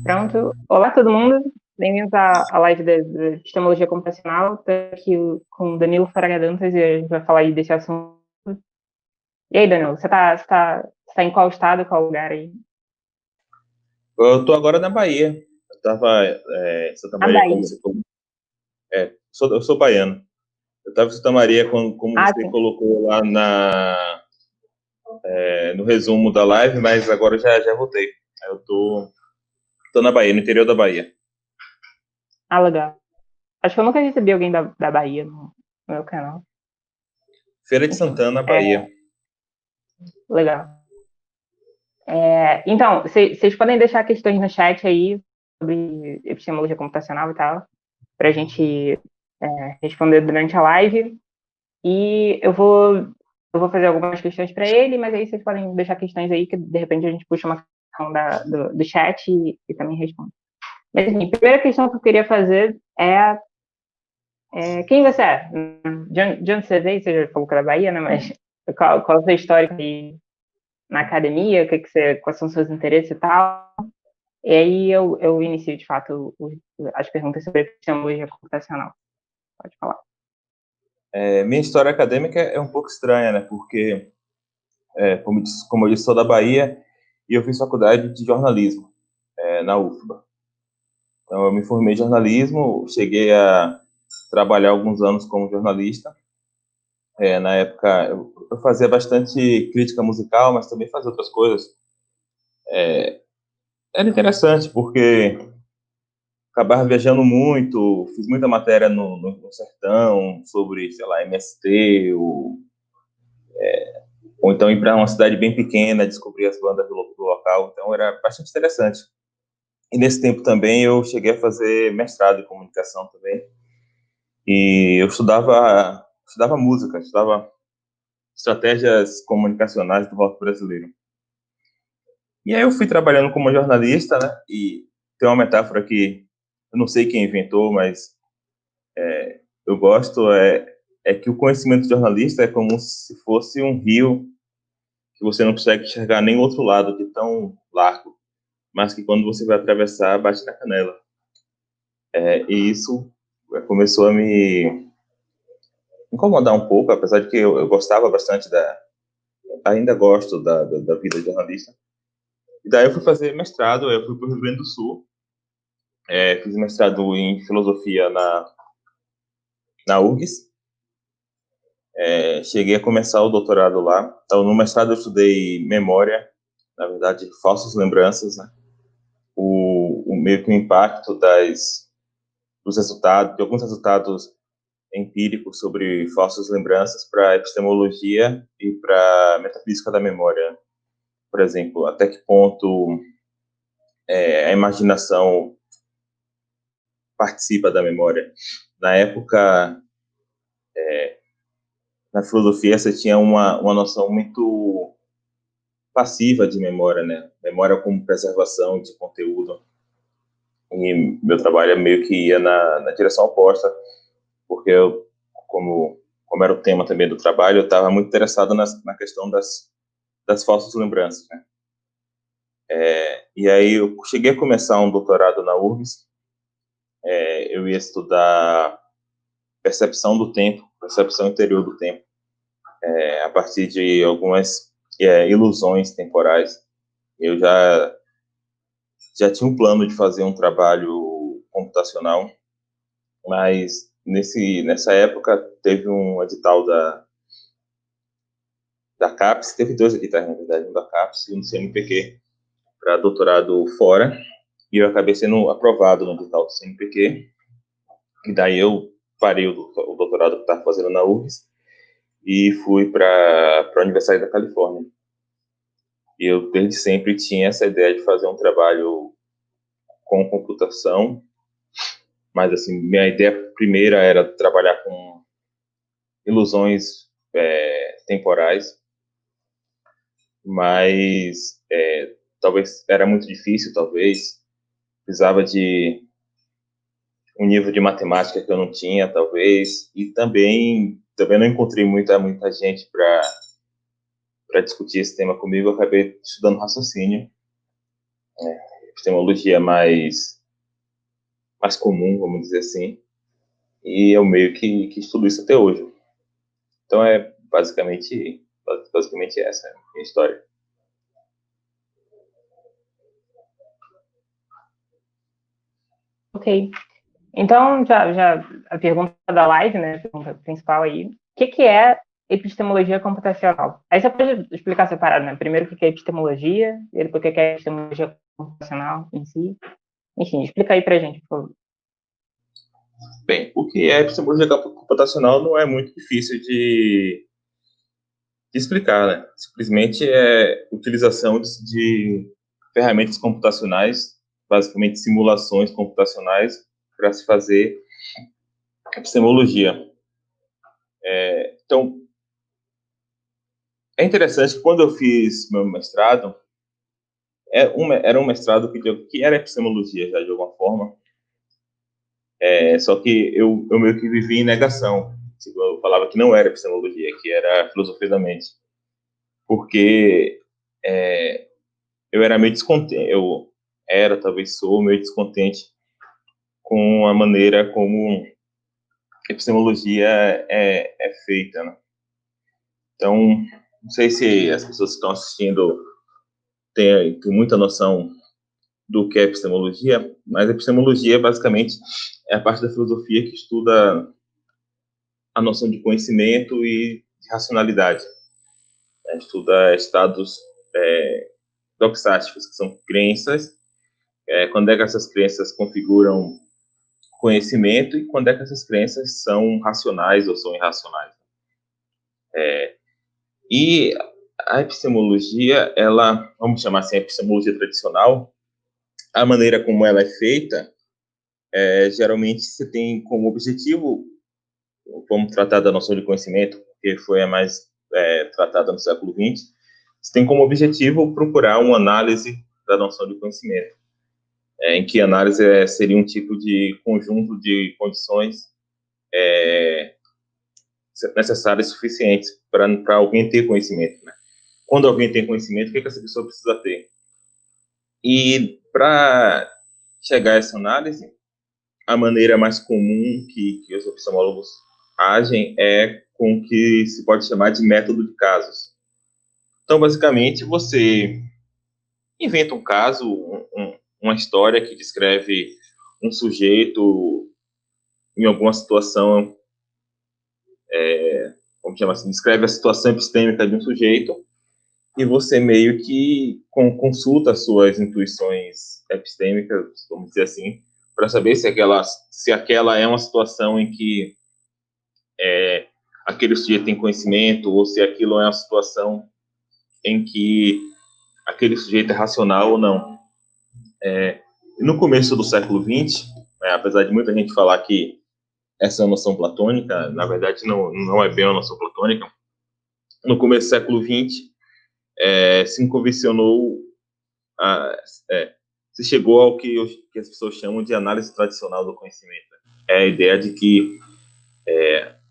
Pronto. Olá, todo mundo. Bem-vindos à live da Epistemologia Computacional. Estou aqui com o Danilo Fraga Dantas e a gente vai falar aí desse assunto. E aí, Danilo, você tá em qual estado, qual lugar aí? Eu tô agora na Bahia. Eu tava em Santa Na Maria, como Bahia. você colocou. Eu sou baiano. Eu tava em Santa Maria, como Ah, você sim. colocou lá no resumo da live, mas agora já voltei. Eu tô na Bahia, no interior da Bahia. Ah, legal. Acho que eu nunca recebi alguém da Bahia no meu canal. Feira de Enfim, Santana, Bahia. legal. Então, vocês podem deixar questões no chat aí sobre epistemologia computacional e tal, para a gente responder durante a live. E eu vou fazer algumas questões para ele, mas aí vocês podem deixar questões aí que de repente a gente puxa uma questão do chat e também responde. Mas assim, a primeira questão que eu queria fazer é quem você é? De onde você veio? Você já falou que era Bahia, né? Mas qual é o seu histórico aí na academia? Quais são os seus interesses e tal? E aí eu inicio de fato as perguntas sobre epistemologia computacional. Pode falar. Minha história acadêmica é um pouco estranha, né? Porque, como eu disse, sou da Bahia e eu fiz faculdade de jornalismo, na UFBA. Então, eu me formei em jornalismo, cheguei a trabalhar alguns anos como jornalista. Na época, eu fazia bastante crítica musical, mas também fazia outras coisas. Era interessante, porque acabava viajando muito, fiz muita matéria no Sertão, sobre, sei lá, MST, ou então ir para uma cidade bem pequena, descobrir as bandas do local. Então, era bastante interessante. E nesse tempo também eu cheguei a fazer mestrado em comunicação também. E eu estudava música, estudava estratégias comunicacionais do rock brasileiro. E aí eu fui trabalhando como jornalista, né? E tem uma metáfora que eu não sei quem inventou, mas eu gosto, é que o conhecimento de jornalista é como se fosse um rio que você não consegue enxergar nem o outro lado, de tão largo, mas que quando você vai atravessar, bate na canela. E isso começou a me incomodar um pouco, apesar de que eu gostava bastante ainda gosto da vida de jornalista. E daí eu fui fazer mestrado, eu fui para o Rio Grande do Sul, fiz mestrado em filosofia na URGS, cheguei a começar o doutorado lá. Então, no mestrado eu estudei memória, na verdade, falsas lembranças, né? O meio que o impacto dos resultados, de alguns resultados empíricos sobre falsas lembranças para epistemologia e para metafísica da memória. Por exemplo, até que ponto a imaginação participa da memória. Na época, na filosofia, você tinha uma noção muito passiva de memória, né? Memória como preservação de conteúdo. E meu trabalho meio que ia na direção oposta, porque eu, como era o tema também do trabalho, eu estava muito interessado na questão das falsas lembranças, né? E aí eu cheguei a começar um doutorado na URGS. Eu ia estudar percepção do tempo, percepção interior do tempo, a partir de algumas ilusões temporais. Eu já tinha um plano de fazer um trabalho computacional, mas nessa época teve um edital da CAPES, teve dois editais, na verdade, um da CAPES e um do CNPq, para doutorado fora, e eu acabei sendo aprovado no edital do CNPq, e daí eu parei o doutorado que estava fazendo na URGS e fui para a Universidade da Califórnia. E eu desde sempre tinha essa ideia de fazer um trabalho com computação, mas assim, minha ideia primeira era trabalhar com ilusões temporais, mas talvez era muito difícil, talvez precisava de um nível de matemática que eu não tinha, talvez, e também não encontrei muita gente para discutir esse tema comigo. Eu acabei estudando raciocínio epistemologia mais comum, vamos dizer assim, e eu meio que estudo isso até hoje. Então é basicamente essa a minha história. Ok. Então, já a pergunta da live, né, a pergunta principal aí, o que é epistemologia computacional? Aí você pode explicar separado, né? Primeiro o que é epistemologia, e depois o que é epistemologia computacional em si. Enfim, explica aí pra gente, por favor. Bem, o que é epistemologia computacional não é muito difícil de explicar, né? Simplesmente é utilização de ferramentas computacionais, basicamente simulações computacionais, para se fazer epistemologia. Então, é interessante que quando eu fiz meu mestrado, era um mestrado que era epistemologia já de alguma forma, só que eu meio que vivi em negação. Tipo, eu falava que não era epistemologia, que era filosofia da mente, porque eu era meio descontente, talvez sou meio descontente com a maneira como epistemologia é feita, né? Então, não sei se as pessoas que estão assistindo têm muita noção do que é epistemologia, mas a epistemologia, basicamente, é a parte da filosofia que estuda a noção de conhecimento e de racionalidade. Estuda estados doxásticos, que são crenças, quando é que essas crenças configuram conhecimento e quando é que essas crenças são racionais ou são irracionais. E a epistemologia, ela, vamos chamar assim, a epistemologia tradicional, a maneira como ela é feita, geralmente você tem como objetivo, vamos tratar da noção de conhecimento, que foi a mais tratada no século XX, você tem como objetivo procurar uma análise da noção de conhecimento, em que análise seria um tipo de conjunto de condições necessárias e suficientes para alguém ter conhecimento, né? Quando alguém tem conhecimento, o que essa pessoa precisa ter? E para chegar a essa análise, a maneira mais comum que os epistemólogos agem é com o que se pode chamar de método de casos. Então, basicamente, você inventa um caso, uma história que descreve um sujeito em alguma situação, vamos chamar assim, descreve a situação epistêmica de um sujeito, e você meio que consulta as suas intuições epistêmicas, vamos dizer assim, para saber se aquela é uma situação em que aquele sujeito tem conhecimento, ou se aquilo é uma situação em que aquele sujeito é racional ou não. No começo do século XX, apesar de muita gente falar que essa é uma noção platônica, na verdade não é bem uma noção platônica, no começo do século XX se convencionou, se chegou ao que as pessoas chamam de análise tradicional do conhecimento. É a ideia de que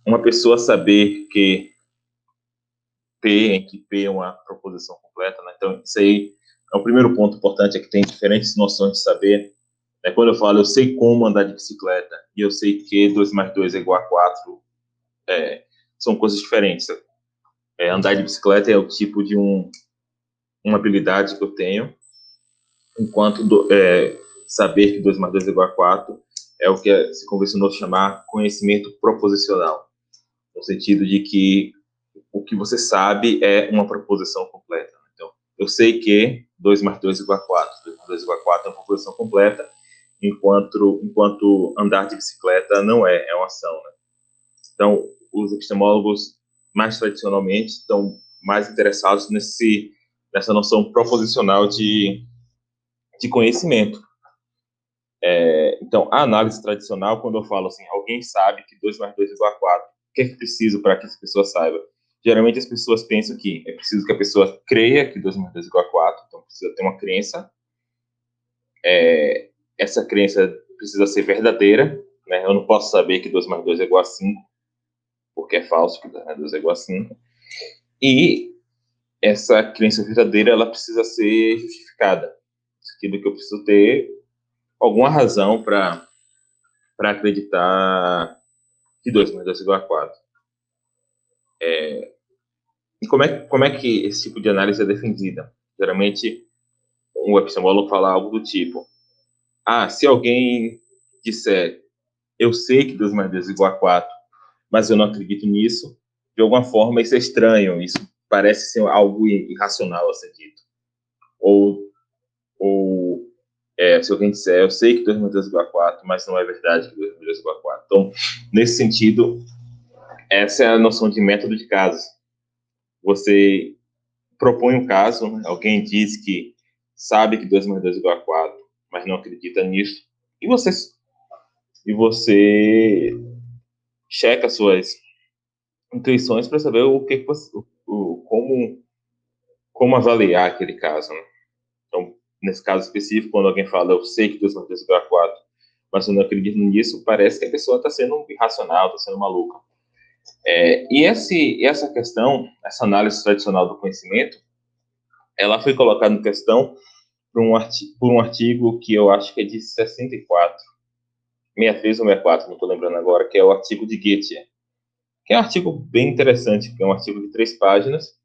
uma pessoa saber que P é uma proposição completa, né? Então, isso aí é o primeiro ponto importante, é que tem diferentes noções de saber. Quando eu falo, eu sei como andar de bicicleta, e eu sei que 2 mais 2 é igual a 4, são coisas diferentes. Andar de bicicleta é o tipo de uma habilidade que eu tenho, enquanto saber que 2 mais 2 é igual a 4 é o que se convencionou chamar conhecimento proposicional, no sentido de que o que você sabe é uma proposição completa. Então, eu sei que 2 mais 2 é igual a 4, 2 mais 2 é igual a 4 é uma proposição completa, enquanto andar de bicicleta não é uma ação. Né? Então, os epistemólogos, mais tradicionalmente, estão mais interessados nessa noção proposicional de conhecimento. Então, a análise tradicional, quando eu falo assim, alguém sabe que 2 mais 2 é igual a 4, o que é preciso para que essa pessoa saiba? Geralmente as pessoas pensam que é preciso que a pessoa creia que 2 mais 2 é igual a 4, então precisa ter uma crença. Essa crença precisa ser verdadeira, né? Eu não posso saber que 2 mais 2 é igual a 5, porque é falso que 2 mais 2 é igual a 5. E essa crença verdadeira, ela precisa ser justificada. sentido que eu preciso ter alguma razão para acreditar que 2 mais 2 é igual a 4. E como é que esse tipo de análise é defendida? Geralmente, um epistemólogo fala algo do tipo: se alguém disser, eu sei que 2 mais 2 é igual a 4, mas eu não acredito nisso, de alguma forma isso é estranho, isso parece ser algo irracional a ser dito. Ou se alguém disser, eu sei que 2 mais 2 é igual a 4, mas não é verdade que 2 mais 2 é igual a 4. Então, nesse sentido, essa é a noção de método de casos. Você propõe um caso, né? Alguém diz que sabe que 2 mais 2 é igual a 4, mas não acredita nisso, e você checa suas intuições para saber como avaliar aquele caso, né? Então, nesse caso específico, quando alguém fala, eu sei que 2 mais 2 é igual a 4, mas eu não acredito nisso, parece que a pessoa está sendo irracional, está sendo maluca. E essa questão, essa análise tradicional do conhecimento, ela foi colocada em questão por um artigo que eu acho que é de 64, 63 ou 64, não estou lembrando agora, que é o artigo de Goethe, que é um artigo bem interessante, que é um artigo de 3 páginas.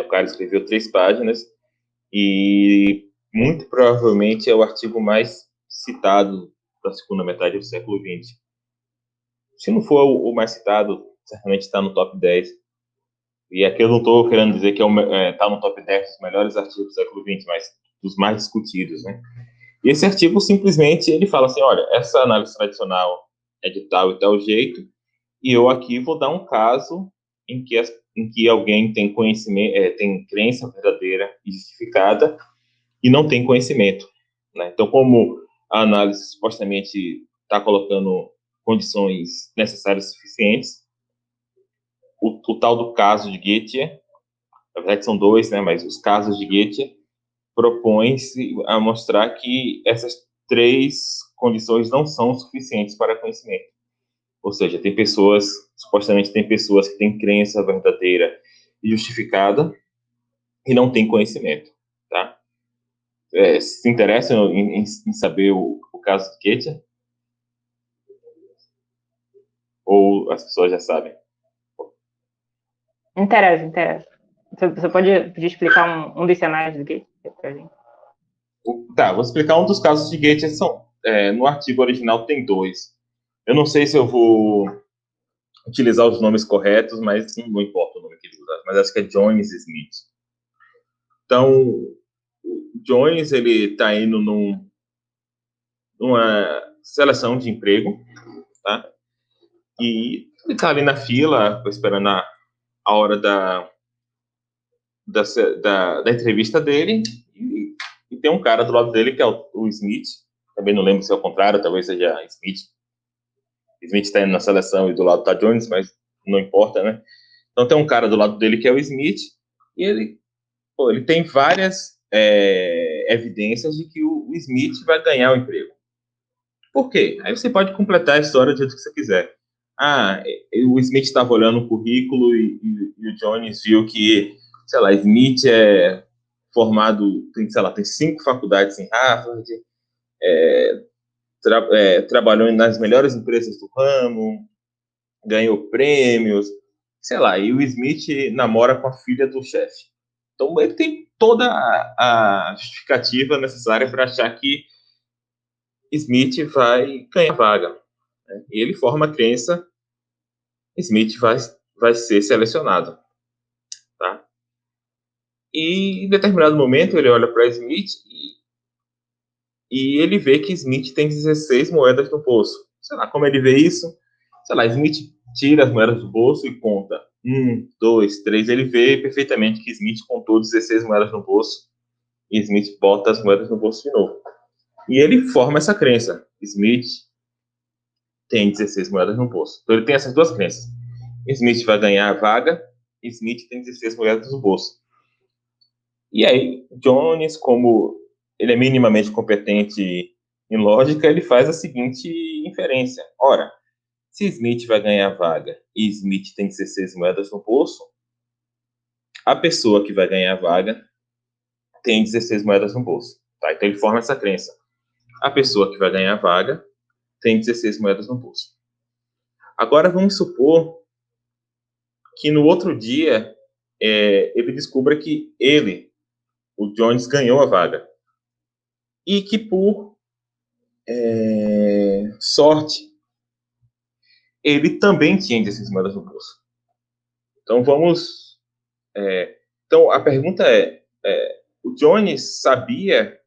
O cara escreveu 3 páginas e muito provavelmente é o artigo mais citado da segunda metade do século XX. Se não for o mais citado, certamente está no top 10. E aqui eu não estou querendo dizer que está no top 10 dos melhores artigos do século XX, mas dos mais discutidos, né? E esse artigo simplesmente ele fala assim, olha, essa análise tradicional é de tal e tal jeito, e eu aqui vou dar um caso em que alguém tem conhecimento, tem crença verdadeira e justificada e não tem conhecimento, né? Então, como a análise supostamente está colocando condições necessárias e suficientes, o tal do caso de Goethe, na verdade são dois, né? Mas os casos de Goethe propõem-se a mostrar que essas 3 condições não são suficientes para conhecimento. Ou seja, supostamente tem pessoas que têm crença verdadeira e justificada e não têm conhecimento, tá? Se interessam em saber o caso de Goethe? Ou as pessoas já sabem? Interessa, interessa. Você pode explicar um dos cenários do Goethe pra gente? Tá, vou explicar um dos casos de Goethe. No artigo original tem 2. Eu não sei se eu vou utilizar os nomes corretos, mas não importa o nome que ele usa, mas acho que é Jones e Smith. Então, o Jones, ele está indo numa seleção de emprego, tá? E ele está ali na fila, esperando a hora da entrevista dele, e tem um cara do lado dele, que é o Smith, também não lembro se é o contrário, talvez seja Smith. Smith está indo na seleção e do lado está Jones, mas não importa, né? Então tem um cara do lado dele que é o Smith, e ele tem várias evidências de que o Smith vai ganhar o emprego. Por quê? Aí você pode completar a história do jeito que você quiser. O Smith estava olhando o currículo e o Jones viu que, sei lá, Smith é formado, tem 5 faculdades em Harvard, trabalhou nas melhores empresas do ramo, ganhou prêmios, sei lá, e o Smith namora com a filha do chefe. Então ele tem toda a justificativa necessária para achar que Smith vai ganhar vaga, né? E ele forma a crença, Smith vai ser selecionado, tá? E em determinado momento ele olha para Smith e ele vê que Smith tem 16 moedas no bolso. Sei lá como ele vê isso. Sei lá, Smith tira as moedas do bolso e conta. 1, 2, 3. Ele vê perfeitamente que Smith contou 16 moedas no bolso e Smith bota as moedas no bolso de novo. E ele forma essa crença. Smith tem 16 moedas no bolso. Então ele tem essas duas crenças. Smith vai ganhar a vaga, Smith tem 16 moedas no bolso. E aí, Jones, como ele é minimamente competente em lógica, ele faz a seguinte inferência. Ora, se Smith vai ganhar a vaga e Smith tem 16 moedas no bolso, a pessoa que vai ganhar a vaga tem 16 moedas no bolso. Tá? Então ele forma essa crença. A pessoa que vai ganhar a vaga tem 16 moedas no bolso. Agora vamos supor que no outro dia ele descubra que ele, o Jones, ganhou a vaga. E que por sorte, ele também tinha 16 moedas no bolso. Então vamos... então a pergunta o Jones sabia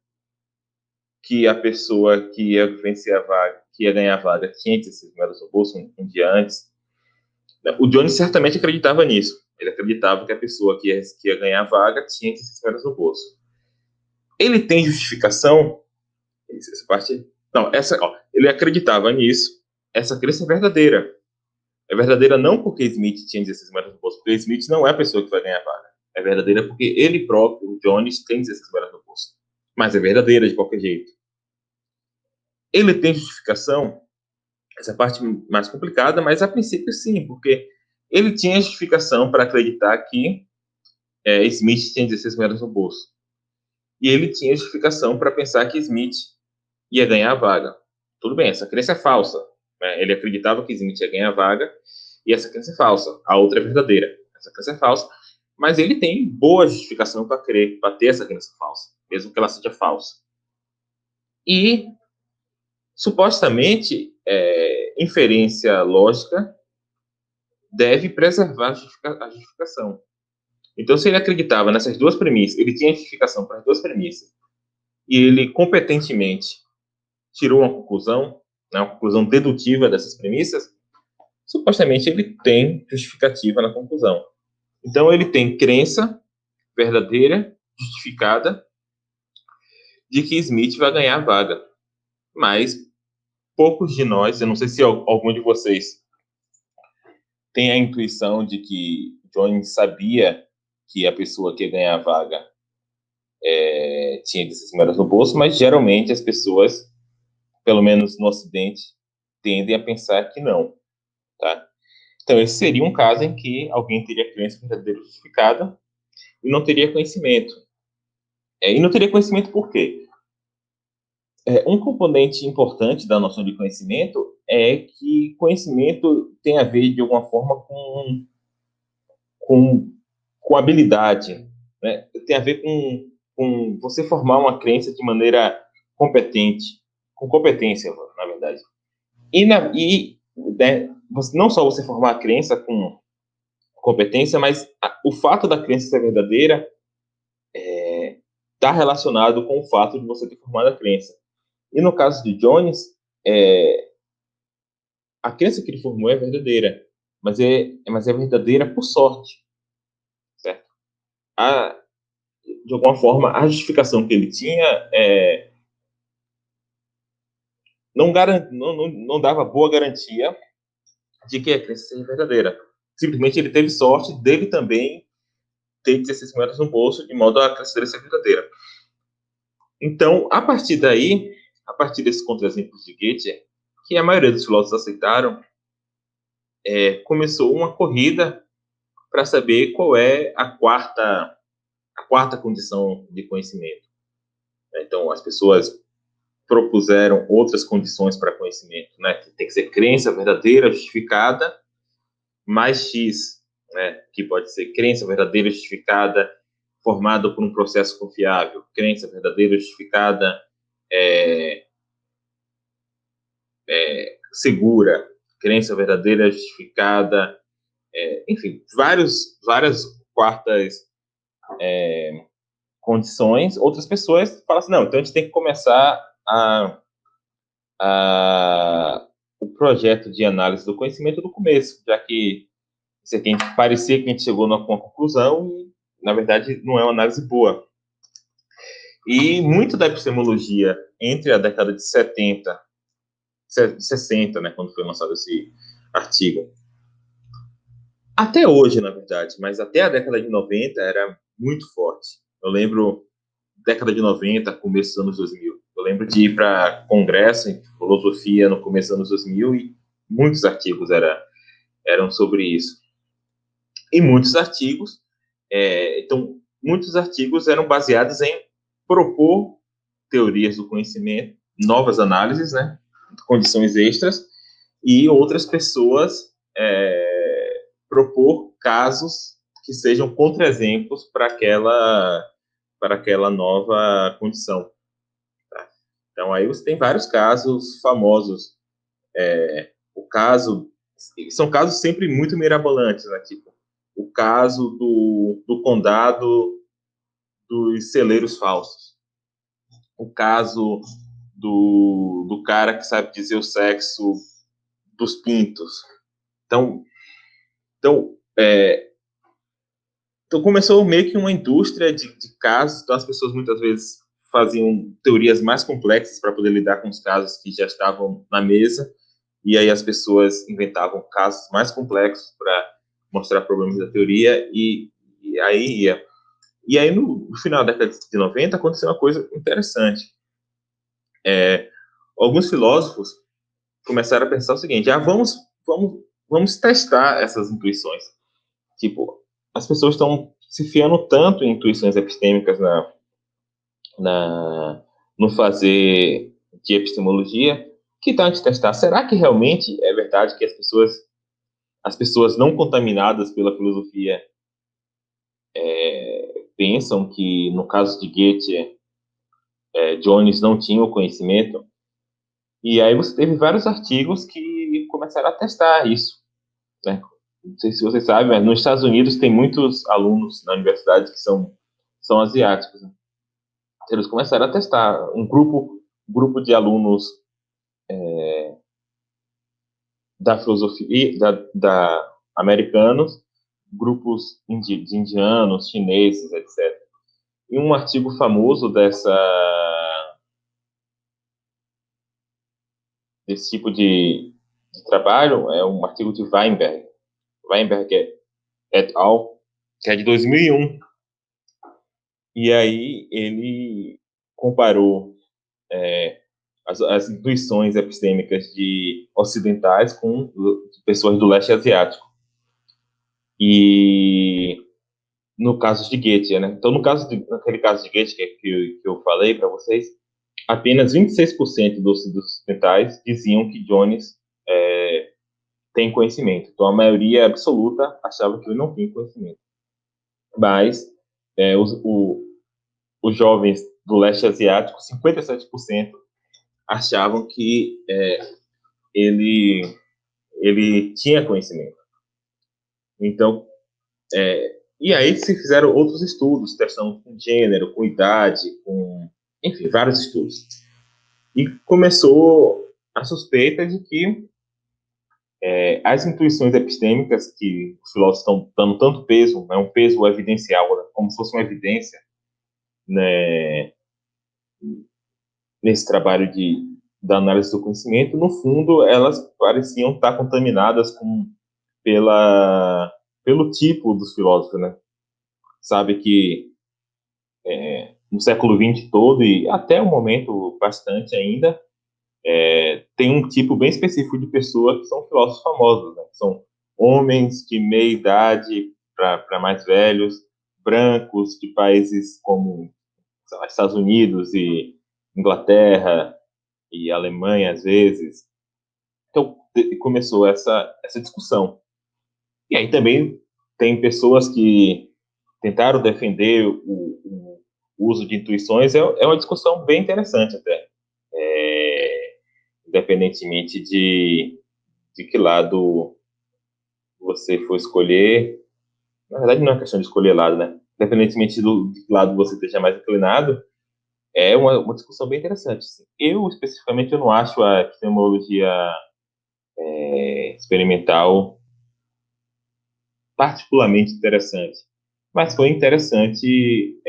que a pessoa que ia vencer a vaga, que ia ganhar a vaga, tinha 16 moedas no bolso um dia antes? O Jones certamente acreditava nisso. Ele acreditava que a pessoa que ia ganhar a vaga tinha 16 moedas no bolso. Ele tem justificação? Essa parte... Não, ele acreditava nisso. Essa crença é verdadeira. É verdadeira não porque Smith tinha 16 moedas no bolso, porque Smith não é a pessoa que vai ganhar a vaga. É verdadeira porque ele próprio, o Jones, tem 16 moedas no bolso. Mas é verdadeira de qualquer jeito. Ele tem justificação? Essa é a parte mais complicada, mas a princípio sim, porque ele tinha justificação para acreditar que Smith tinha 16 moedas no bolso. E ele tinha justificação para pensar que Smith ia ganhar a vaga. Tudo bem, essa crença é falsa. Né? Ele acreditava que Smith ia ganhar a vaga, e essa crença é falsa. A outra é verdadeira. Essa crença é falsa, mas ele tem boa justificação para crer, para ter essa crença falsa, mesmo que ela seja falsa. E, supostamente, inferência lógica deve preservar a justificação. Então, se ele acreditava nessas duas premissas, ele tinha justificação para as duas premissas, e ele competentemente tirou uma conclusão, né, uma conclusão dedutiva dessas premissas, supostamente ele tem justificativa na conclusão. Então, ele tem crença verdadeira, justificada, de que Smith vai ganhar a vaga. Mas poucos de nós, eu não sei se algum de vocês tem a intuição de que Jones sabia que a pessoa que ia ganhar a vaga tinha 16 moedas no bolso, mas geralmente as pessoas, pelo menos no Ocidente, tendem a pensar que não. Tá? Então, esse seria um caso em que alguém teria crença verdadeira justificada e não teria conhecimento. E não teria conhecimento por quê? Um componente importante da noção de conhecimento é que conhecimento tem a ver, de alguma forma, com habilidade. Né? Tem a ver com você formar uma crença de maneira competente, com competência, na verdade. Não só você formar a crença com competência, mas o fato da crença ser verdadeira está relacionado com o fato de você ter formado a crença. E no caso de Jones, a crença que ele formou é verdadeira, mas é verdadeira por sorte, certo? De alguma forma, a justificação que ele tinha não dava boa garantia de que a crença seja verdadeira. Simplesmente ele teve sorte dele também ter 16 moedas no bolso, de modo a crença dele ser verdadeira. Então, a partir daí, a partir desses contra-exemplos de Goethe, que a maioria dos filósofos aceitaram, começou uma corrida para saber qual é a quarta condição de conhecimento. Então, as pessoas propuseram outras condições para conhecimento, né? Tem que ser crença verdadeira, justificada, mais X, né? Que pode ser crença verdadeira, justificada, formada por um processo confiável, crença verdadeira, justificada, segura, crença verdadeira, justificada, enfim, várias quartas condições. Outras pessoas falam assim, não, então a gente tem que começar o projeto de análise do conhecimento do começo, já que você tem que parecer que a gente chegou numa conclusão e, na verdade, não é uma análise boa. E muito da epistemologia entre a década de 70, de 60, né, quando foi lançado esse artigo, até hoje, na verdade, mas até a década de 90 era muito forte. Eu lembro, década de 90, começo dos anos 2000. Eu lembro de ir para congresso em filosofia no começo dos anos 2000 e muitos artigos eram sobre isso. E muitos artigos, muitos artigos eram baseados em propor teorias do conhecimento, novas análises, né, condições extras, e outras pessoas propor casos que sejam contra-exemplos para aquela nova condição. Tá? Então, aí você tem vários casos famosos. São casos sempre muito mirabolantes, né? Tipo, o caso do condado dos celeiros falsos, o caso do cara que sabe dizer o sexo dos pintos. Então, então começou meio que uma indústria de casos. Então as pessoas muitas vezes faziam teorias mais complexas para poder lidar com os casos que já estavam na mesa, e aí as pessoas inventavam casos mais complexos para mostrar problemas da teoria, e aí ia. E aí, no final da década de 90, aconteceu uma coisa interessante. Alguns filósofos começaram a pensar o seguinte: vamos testar essas intuições. Tipo, as pessoas estão se fiando tanto em intuições epistêmicas no fazer de epistemologia, que tal a gente testar? Será que realmente é verdade que as pessoas não contaminadas pela filosofia pensam que, no caso de Goethe, Jones não tinha o conhecimento? E aí você teve vários artigos que começaram a testar isso, né? Não sei se você sabe, mas nos Estados Unidos tem muitos alunos na universidade que são asiáticos, né? Eles começaram a testar um grupo de alunos da filosofia, da americanos, grupos de indianos, chineses, etc. E um artigo famoso desse tipo de trabalho é um artigo de Weinberg et al., que é de 2001. E aí ele comparou as intuições epistêmicas de ocidentais com de pessoas do leste asiático. E no caso de Goethe, né? Então, naquele caso de Goethe que eu falei para vocês, apenas 26% dos ocidentais diziam que Jones tem conhecimento. Então, a maioria absoluta achava que ele não tinha conhecimento. Mas os jovens do leste asiático, 57% achavam que ele tinha conhecimento. Então, e aí se fizeram outros estudos, testando com gênero, com idade, enfim, vários estudos. E começou a suspeita de que as intuições epistêmicas que os filósofos estão dando tanto peso, um peso evidencial, né, como se fosse uma evidência, né, nesse trabalho da análise do conhecimento, no fundo, elas pareciam estar contaminadas pelo tipo dos filósofos, né? Sabe que no século XX todo, e até o momento bastante ainda, tem um tipo bem específico de pessoa que são filósofos famosos, né? São homens de meia idade para mais velhos, brancos de países como Estados Unidos e Inglaterra e Alemanha, às vezes. Então, começou essa discussão. E aí também tem pessoas que tentaram defender o uso de intuições. É uma discussão bem interessante até, independentemente de que lado você for escolher. Na verdade, não é questão de escolher lado, né? Independentemente de que lado você esteja mais inclinado, é uma discussão bem interessante. Assim. Eu, especificamente, eu não acho a epistemologia experimental particularmente interessante, mas foi interessante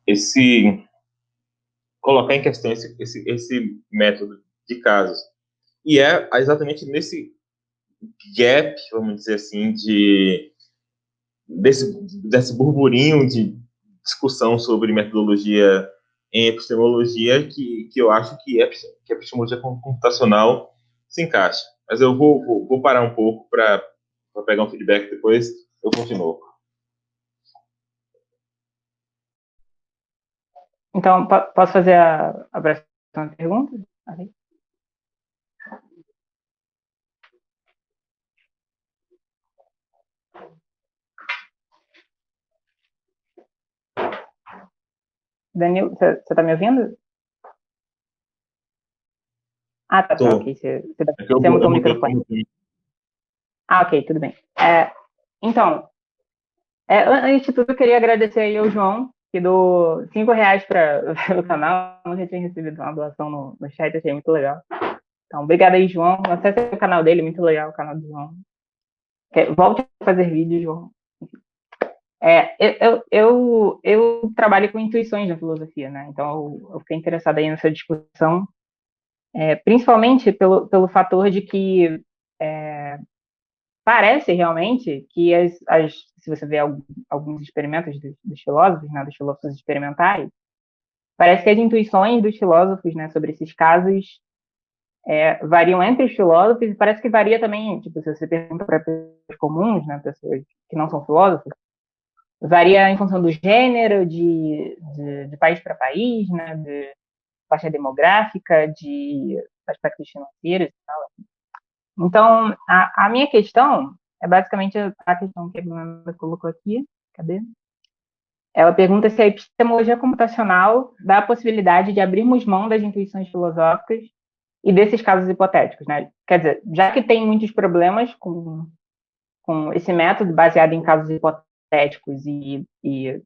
esse colocar em questão esse método de casos. E é exatamente nesse gap, vamos dizer assim, desse burburinho de discussão sobre metodologia em epistemologia que eu acho que a epistemologia computacional se encaixa. Mas eu vou parar um pouco para pegar um feedback, depois eu continuo. Então, posso fazer a próxima pergunta? Danilo, você está me ouvindo? Ah, tá, ok. Você mutou o microfone. Ah, ok, tudo bem. Então, antes de tudo, eu queria agradecer aí ao João, que doou R$ 5 para o canal. Eu já tinha recebido uma doação no chat, achei muito legal. Então, obrigado aí, João. Acesse o canal dele, muito legal o canal do João. Volte a fazer vídeos, João. Eu trabalho com intuições na filosofia, né? Então, eu fiquei interessada aí nessa discussão, principalmente pelo fator de que parece realmente que se você vê alguns experimentos dos filósofos, né, dos filósofos experimentais, parece que as intuições dos filósofos, né, sobre esses casos variam entre os filósofos e parece que varia também, tipo, se você pergunta para pessoas comuns, né, pessoas que não são filósofos, varia em função do gênero, de país para país, né, de faixa demográfica, de aspectos financeiros e tal. Então, a minha questão é basicamente a questão que a Bruna colocou aqui. Cadê? Ela pergunta se a epistemologia computacional dá a possibilidade de abrirmos mão das intuições filosóficas e desses casos hipotéticos, né? Quer dizer, já que tem muitos problemas com esse método baseado em casos hipotéticos e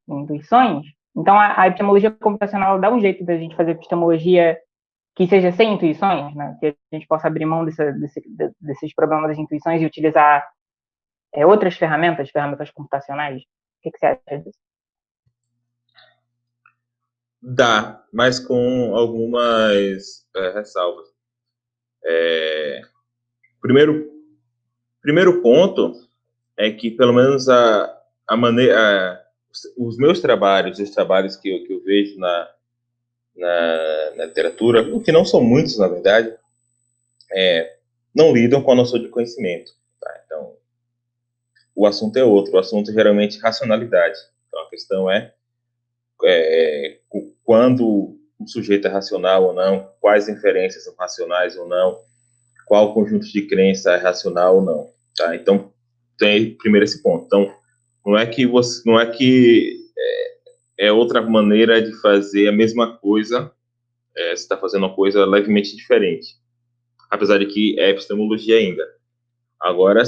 intuições, então a epistemologia computacional dá um jeito da gente fazer epistemologia que seja sem intuições, né? Que a gente possa abrir mão desses problemas das intuições e utilizar outras ferramentas computacionais. O que você acha disso? Dá, mas com algumas ressalvas. Primeiro ponto é que, pelo menos, a maneira, os meus trabalhos, os trabalhos que eu vejo na literatura, o que não são muitos, na verdade, não lidam com a noção de conhecimento. Tá? Então, o assunto é outro. O assunto geralmente é racionalidade. Então, a questão quando um sujeito é racional ou não, quais inferências são racionais ou não, qual conjunto de crença é racional ou não. Tá? Então, tem primeiro esse ponto. Então, não é que é outra maneira de fazer a mesma coisa, você está fazendo uma coisa levemente diferente, apesar de que é epistemologia ainda. Agora,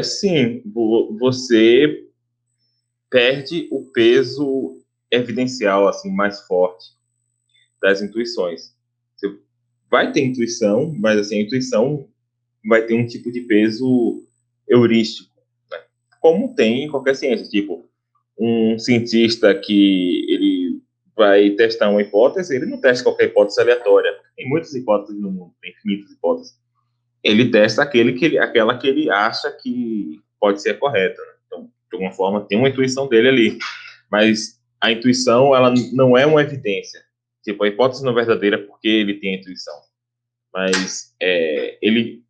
sim, você perde o peso evidencial assim mais forte das intuições. Você vai ter intuição, mas assim, a intuição vai ter um tipo de peso heurístico, né? Como tem em qualquer ciência. Tipo, um cientista que ele vai testar uma hipótese, ele não testa qualquer hipótese aleatória. Tem muitas hipóteses no mundo, tem infinitas hipóteses. Ele testa aquela que ele acha que pode ser correta, né? Então, de alguma forma, tem uma intuição dele ali. Mas a intuição, ela não é uma evidência. Tipo, a hipótese não é verdadeira porque ele tem a intuição. Mas ele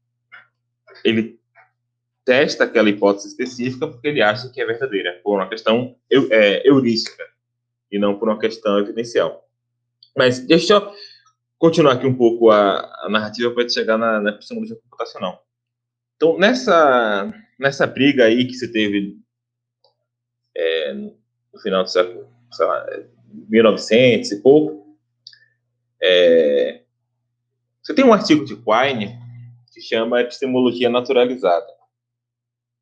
testa aquela hipótese específica porque ele acha que é verdadeira, por uma questão heurística e não por uma questão evidencial. Mas deixa eu continuar aqui um pouco a narrativa para chegar na epistemologia computacional. Então, nessa briga aí que se teve no final do século, sei lá, 1900 e pouco, você tem um artigo de Quine que chama Epistemologia Naturalizada.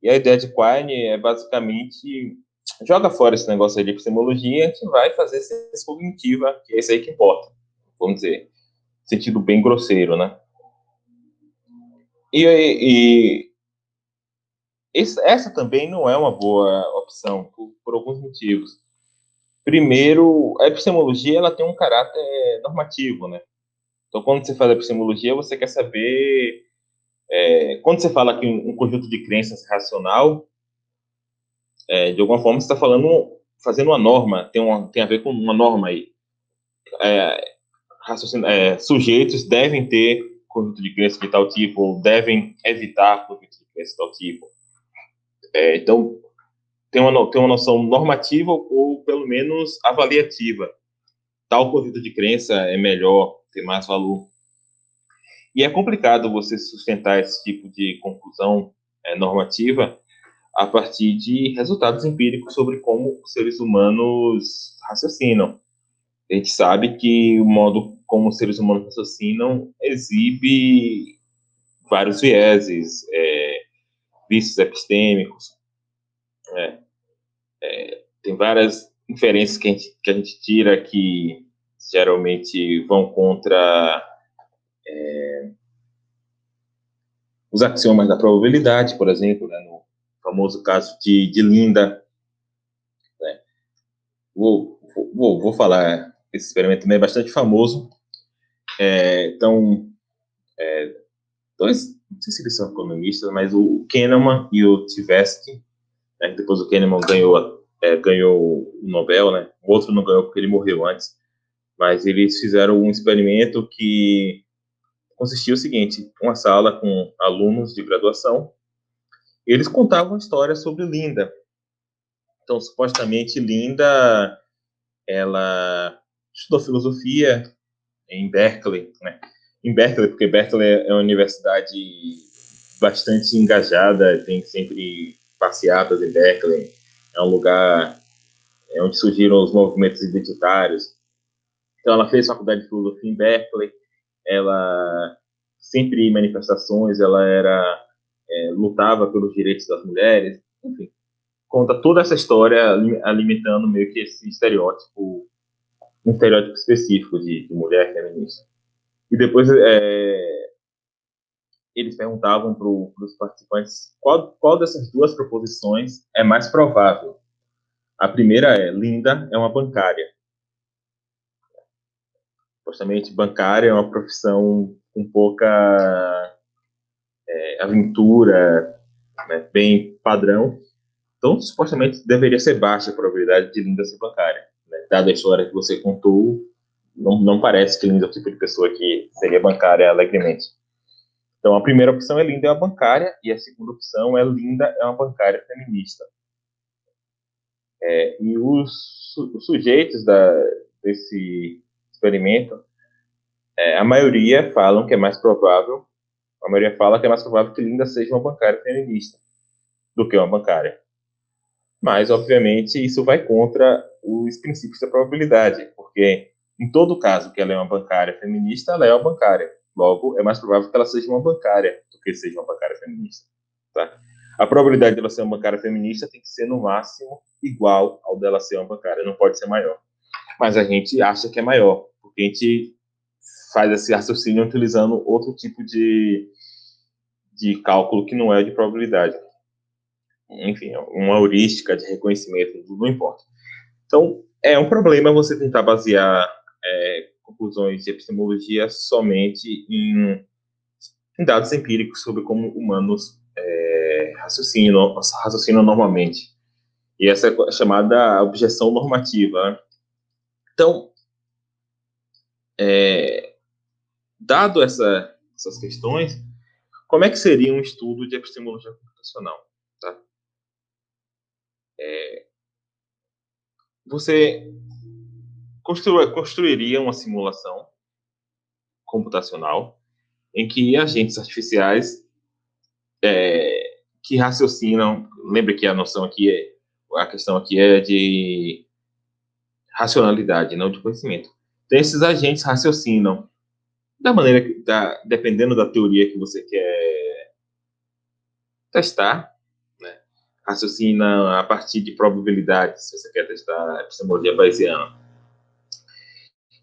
E a ideia de Quine é basicamente joga fora esse negócio aí de epistemologia e a gente vai fazer ciência cognitiva, que é isso aí que importa. Vamos dizer, sentido bem grosseiro, né? E essa também não é uma boa opção, por alguns motivos. Primeiro, a epistemologia ela tem um caráter normativo, né? Então, quando você faz epistemologia, você quer saber... quando você fala que um conjunto de crenças racional, de alguma forma você está fazendo uma norma, tem a ver com uma norma aí. Sujeitos devem ter conjunto de crenças de tal tipo, ou devem evitar conjunto de crenças de tal tipo. Então, tem uma noção normativa ou pelo menos avaliativa. tal conjunto de crença é melhor, tem mais valor. E é complicado você sustentar esse tipo de conclusão normativa a partir de resultados empíricos sobre como os seres humanos raciocinam. A gente sabe que o modo como os seres humanos raciocinam exibe vários vieses, vícios epistêmicos, né? Tem várias inferências que a gente tira que geralmente vão contra os axiomas da probabilidade, por exemplo, né, no famoso caso de Linda. Né? Vou falar, esse experimento também é bastante famoso. Então, não sei se eles são economistas, mas o Kahneman e o Tversky, né, depois o Kahneman ganhou o Nobel, né? O outro não ganhou porque ele morreu antes, mas eles fizeram um experimento que consistia o seguinte: uma sala com alunos de graduação, eles contavam histórias sobre Linda. Então, supostamente, Linda, ela estudou filosofia em Berkeley, né? Em Berkeley, porque Berkeley é uma universidade bastante engajada, tem sempre passeatas em Berkeley, é um lugar onde surgiram os movimentos identitários. Então, ela fez faculdade de filosofia em Berkeley, ela sempre em manifestações, ela lutava pelos direitos das mulheres, enfim, conta toda essa história alimentando meio que esse estereótipo, um estereótipo específico de mulher feminista. E depois eles perguntavam para os participantes qual dessas duas proposições é mais provável. A primeira é: Linda é uma bancária. Supostamente, bancária é uma profissão com pouca aventura, né, bem padrão. Então, supostamente, deveria ser baixa a probabilidade de Linda ser bancária. Né? Dada a história que você contou, não parece que Linda é o tipo de pessoa que seria bancária alegremente. Então, a primeira opção é Linda é uma bancária, e a segunda opção é Linda é uma bancária feminista. E os sujeitos desse experimento, a maioria falam que é mais provável, a maioria fala que é mais provável que Linda seja uma bancária feminista do que uma bancária. Mas, obviamente, isso vai contra os princípios da probabilidade, porque em todo caso que ela é uma bancária feminista, ela é uma bancária. Logo, é mais provável que ela seja uma bancária do que seja uma bancária feminista. Tá? A probabilidade de ela ser uma bancária feminista tem que ser, no máximo, igual ao dela ser uma bancária, não pode ser maior. Mas a gente acha que é maior, porque a gente faz esse raciocínio utilizando outro tipo de cálculo que não é de probabilidade. Enfim, uma heurística de reconhecimento, não importa. Então, é um problema você tentar basear conclusões de epistemologia somente em dados empíricos sobre como humanos raciocinam normalmente. E essa é a chamada objeção normativa. Né? Então, dado essas questões, como é que seria um estudo de epistemologia computacional? Tá? Você construiria uma simulação computacional em que agentes artificiais que raciocinam, lembre que a questão aqui é de racionalidade, não de conhecimento. Então, esses agentes raciocinam da maneira dependendo da teoria que você quer testar, né? Raciocina a partir de probabilidades, se você quer testar a epistemologia bayesiana.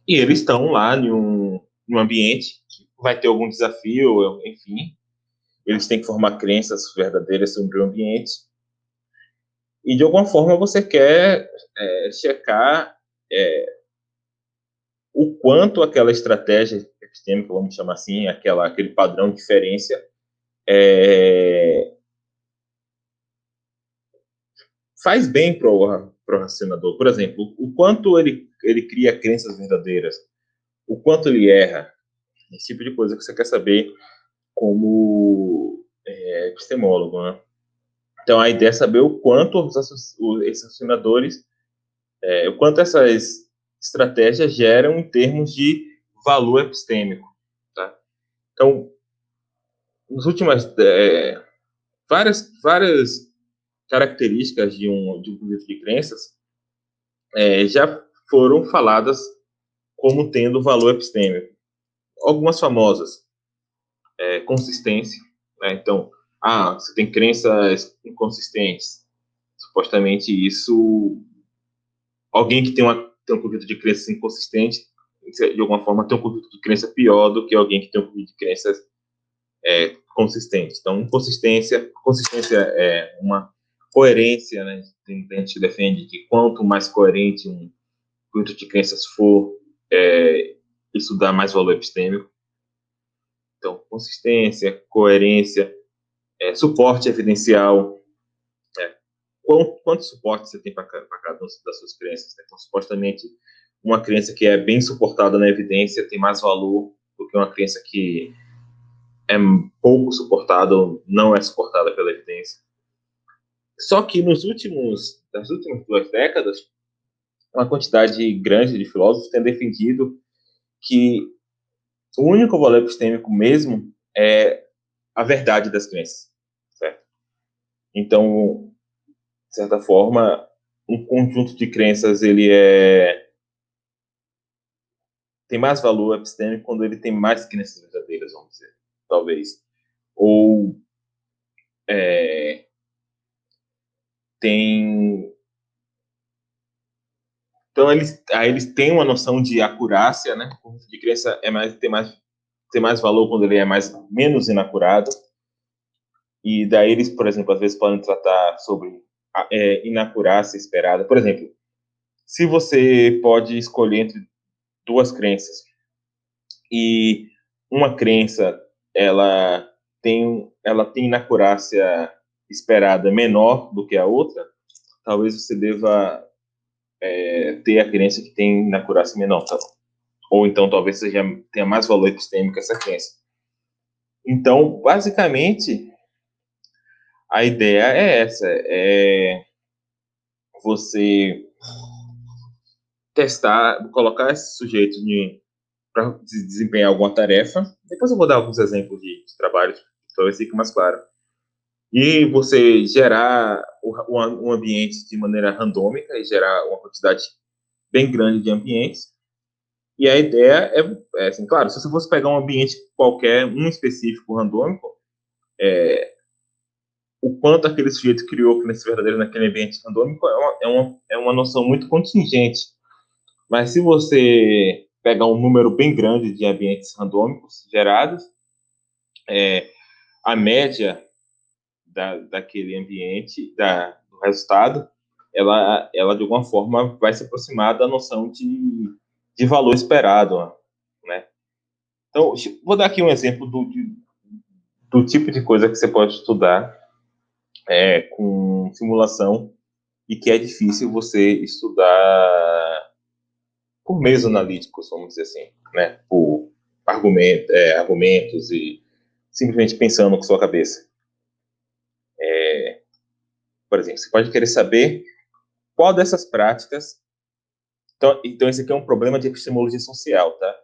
E eles estão lá em um ambiente que vai ter algum desafio, enfim. Eles têm que formar crenças verdadeiras sobre o ambiente. E, de alguma forma, você quer checar o quanto aquela estratégia epistêmica, vamos chamar assim, aquele padrão de inferência, faz bem para o raciocinador. Por exemplo, o quanto ele cria crenças verdadeiras, o quanto ele erra, esse tipo de coisa que você quer saber como epistemólogo, né? Então, a ideia é saber o quanto esses raciocinadores, o quanto essas estratégias geram em termos de valor epistêmico. Tá? Então, nas últimas várias características de um conjunto de crenças já foram faladas como tendo valor epistêmico. Algumas famosas, consistência, né? Então, você tem crenças inconsistentes. Supostamente isso, alguém que tem um conjunto de crenças inconsistente, de alguma forma tem um conjunto de crença pior do que alguém que tem um conjunto de crenças consistente. Então, consistência é uma coerência, né? A gente defende que quanto mais coerente um conjunto de crenças for, isso dá mais valor epistêmico. Então, consistência, coerência, suporte evidencial. Quanto suporte você tem para cada uma das suas crenças? Né? Então, supostamente, uma crença que é bem suportada na evidência tem mais valor do que uma crença que é pouco suportada ou não é suportada pela evidência. Só que nas últimas 2 décadas, uma quantidade grande de filósofos tem defendido que o único valor epistêmico mesmo é a verdade das crenças, certo? Então, de certa forma, um conjunto de crenças ele tem mais valor epistêmico quando ele tem mais crenças verdadeiras, vamos dizer, talvez. Ou tem... Então, eles têm uma noção de acurácia, né? O conjunto de crença tem mais valor quando ele é menos inacurado. E daí eles, por exemplo, às vezes podem tratar sobre inacurácia esperada. Por exemplo, se você pode escolher entre 2 crenças e uma crença ela tem inacurácia esperada menor do que a outra, talvez você deva ter a crença que tem inacurácia menor, tá? Ou então talvez tenha mais valor epistêmico essa crença. Então, basicamente, a ideia é essa, você testar, colocar esse sujeito para desempenhar alguma tarefa. Depois eu vou dar alguns exemplos de trabalho, talvez fique mais claro. E você gerar um ambiente de maneira randômica e gerar uma quantidade bem grande de ambientes. E a ideia é assim, claro, se você fosse pegar um ambiente qualquer, um específico randômico, o quanto aquele sujeito criou crenças verdadeiras naquele ambiente randômico é uma noção muito contingente. Mas se você pegar um número bem grande de ambientes randômicos gerados, a média daquele ambiente, do resultado, ela de alguma forma vai se aproximar da noção de valor esperado, né? Então, vou dar aqui um exemplo do tipo de coisa que você pode estudar com simulação e que é difícil você estudar por meios analíticos, vamos dizer assim, né? Por argumentos e simplesmente pensando com sua cabeça. Por exemplo, você pode querer saber qual dessas práticas... Então esse aqui é um problema de epistemologia social, tá?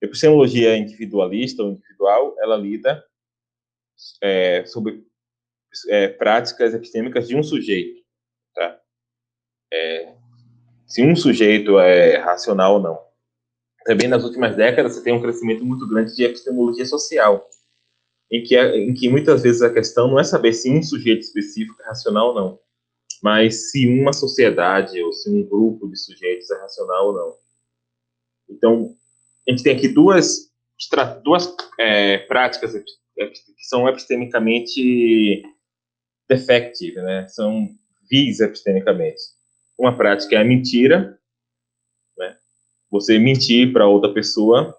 Epistemologia individualista ou individual, ela lida sobre práticas epistêmicas de um sujeito, tá? Se um sujeito é racional ou não. Também nas últimas décadas você tem um crescimento muito grande de epistemologia social, em que muitas vezes a questão não é saber se um sujeito específico é racional ou não, mas se uma sociedade ou se um grupo de sujeitos é racional ou não. Então, a gente tem aqui duas práticas que são epistemicamente defective, né? São vis epistemicamente. Uma prática é a mentira, né? Você mentir para outra pessoa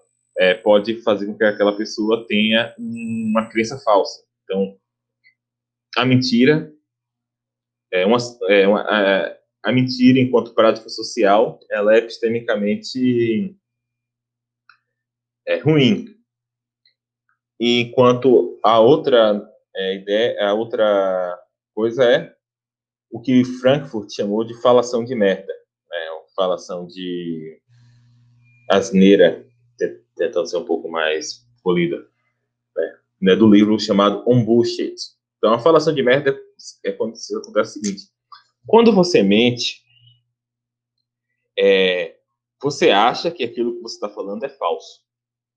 pode fazer com que aquela pessoa tenha uma crença falsa. Então, a mentira a mentira enquanto prática social, ela é epistemicamente ruim. Enquanto a outra ideia, a outra coisa é o que Frankfurt chamou de falação de merda, né? Falação de asneira, tentando ser um pouco mais polida, né, do livro chamado On Bullshit. Então, a falação de merda é quando acontece o seguinte: quando você mente, você acha que aquilo que você está falando é falso.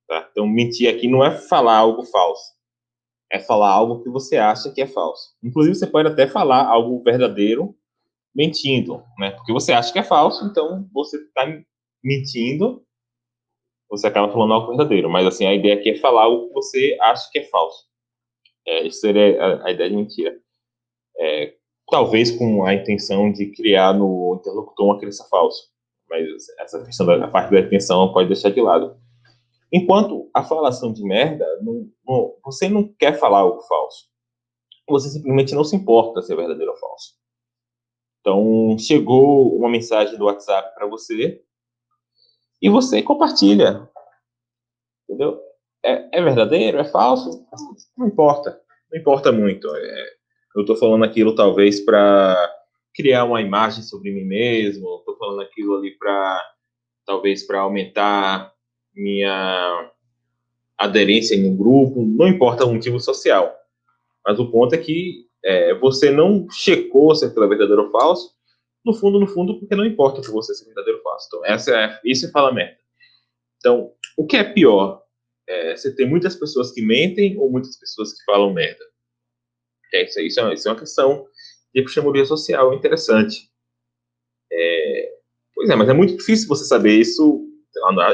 Tá? Então, mentir aqui não é falar algo falso, é falar algo que você acha que é falso. Inclusive, você pode até falar algo verdadeiro mentindo, né? Porque você acha que é falso, então você está mentindo, você acaba falando algo verdadeiro. Mas, assim, a ideia aqui é falar algo que você acha que é falso. Isso seria a ideia de mentira. Talvez com a intenção de criar no interlocutor uma crença falsa. Mas essa questão da parte da intenção pode deixar de lado. Enquanto a falação de merda, você não quer falar algo falso. Você simplesmente não se importa se é verdadeiro ou falso. Então, chegou uma mensagem do WhatsApp para você e você compartilha. Entendeu? É verdadeiro? É falso? Não importa. Não importa muito. Eu estou falando aquilo talvez para criar uma imagem sobre mim mesmo. Estou falando aquilo ali talvez para aumentar minha aderência em um grupo. Não importa o motivo social. Mas o ponto é que você não checou se aquilo é verdadeiro ou falso, no fundo, porque não importa para você se é verdadeiro ou falso. Então, isso fala merda. Então, o que é pior? Você tem muitas pessoas que mentem ou muitas pessoas que falam merda? Isso é uma questão de epistemologia social interessante. Pois é, mas é muito difícil você saber isso.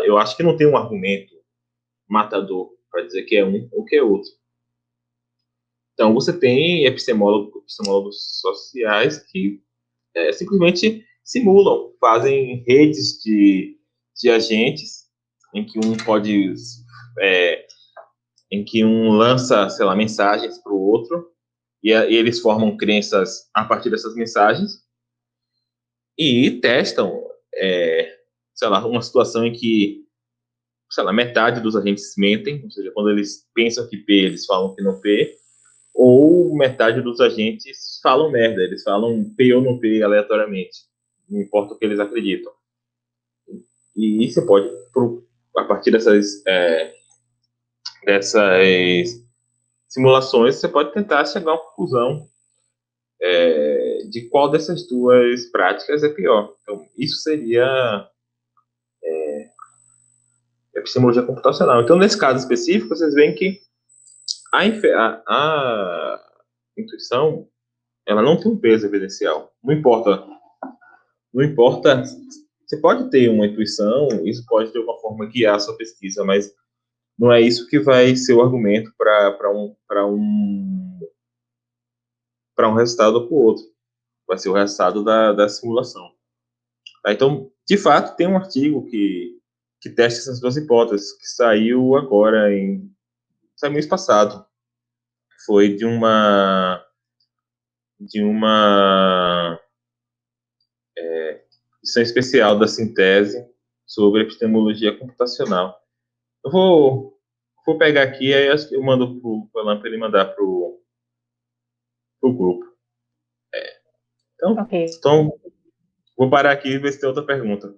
Eu acho que não tem um argumento matador para dizer que é um ou que é outro. Então, você tem epistemólogos sociais que simplesmente simulam, fazem redes de agentes em que é, em que um lança, sei lá, mensagens para o outro e eles formam crenças a partir dessas mensagens e testam, sei lá, uma situação em que, sei lá, metade dos agentes mentem, ou seja, quando eles pensam que P, eles falam que não P, ou metade dos agentes falam merda, eles falam P ou não P aleatoriamente, não importa o que eles acreditam. E você pode, a partir dessas simulações, você pode tentar chegar a uma conclusão de qual dessas duas práticas é pior. Então, isso seria epistemologia computacional. Então, nesse caso específico, vocês veem que a intuição ela não tem um peso evidencial. Não importa. Você pode ter uma intuição, isso pode de alguma forma guiar a sua pesquisa, mas não é isso que vai ser o argumento para um resultado ou para o outro. Vai ser o resultado da simulação. Então, de fato, tem um artigo que testa essas duas hipóteses, que saiu agora, saiu mês passado. Foi de uma edição especial da Sintese sobre epistemologia computacional. Eu vou pegar aqui, aí acho que eu mando para o Alan para ele mandar para o grupo. Ok. Então, vou parar aqui e ver se tem outra pergunta.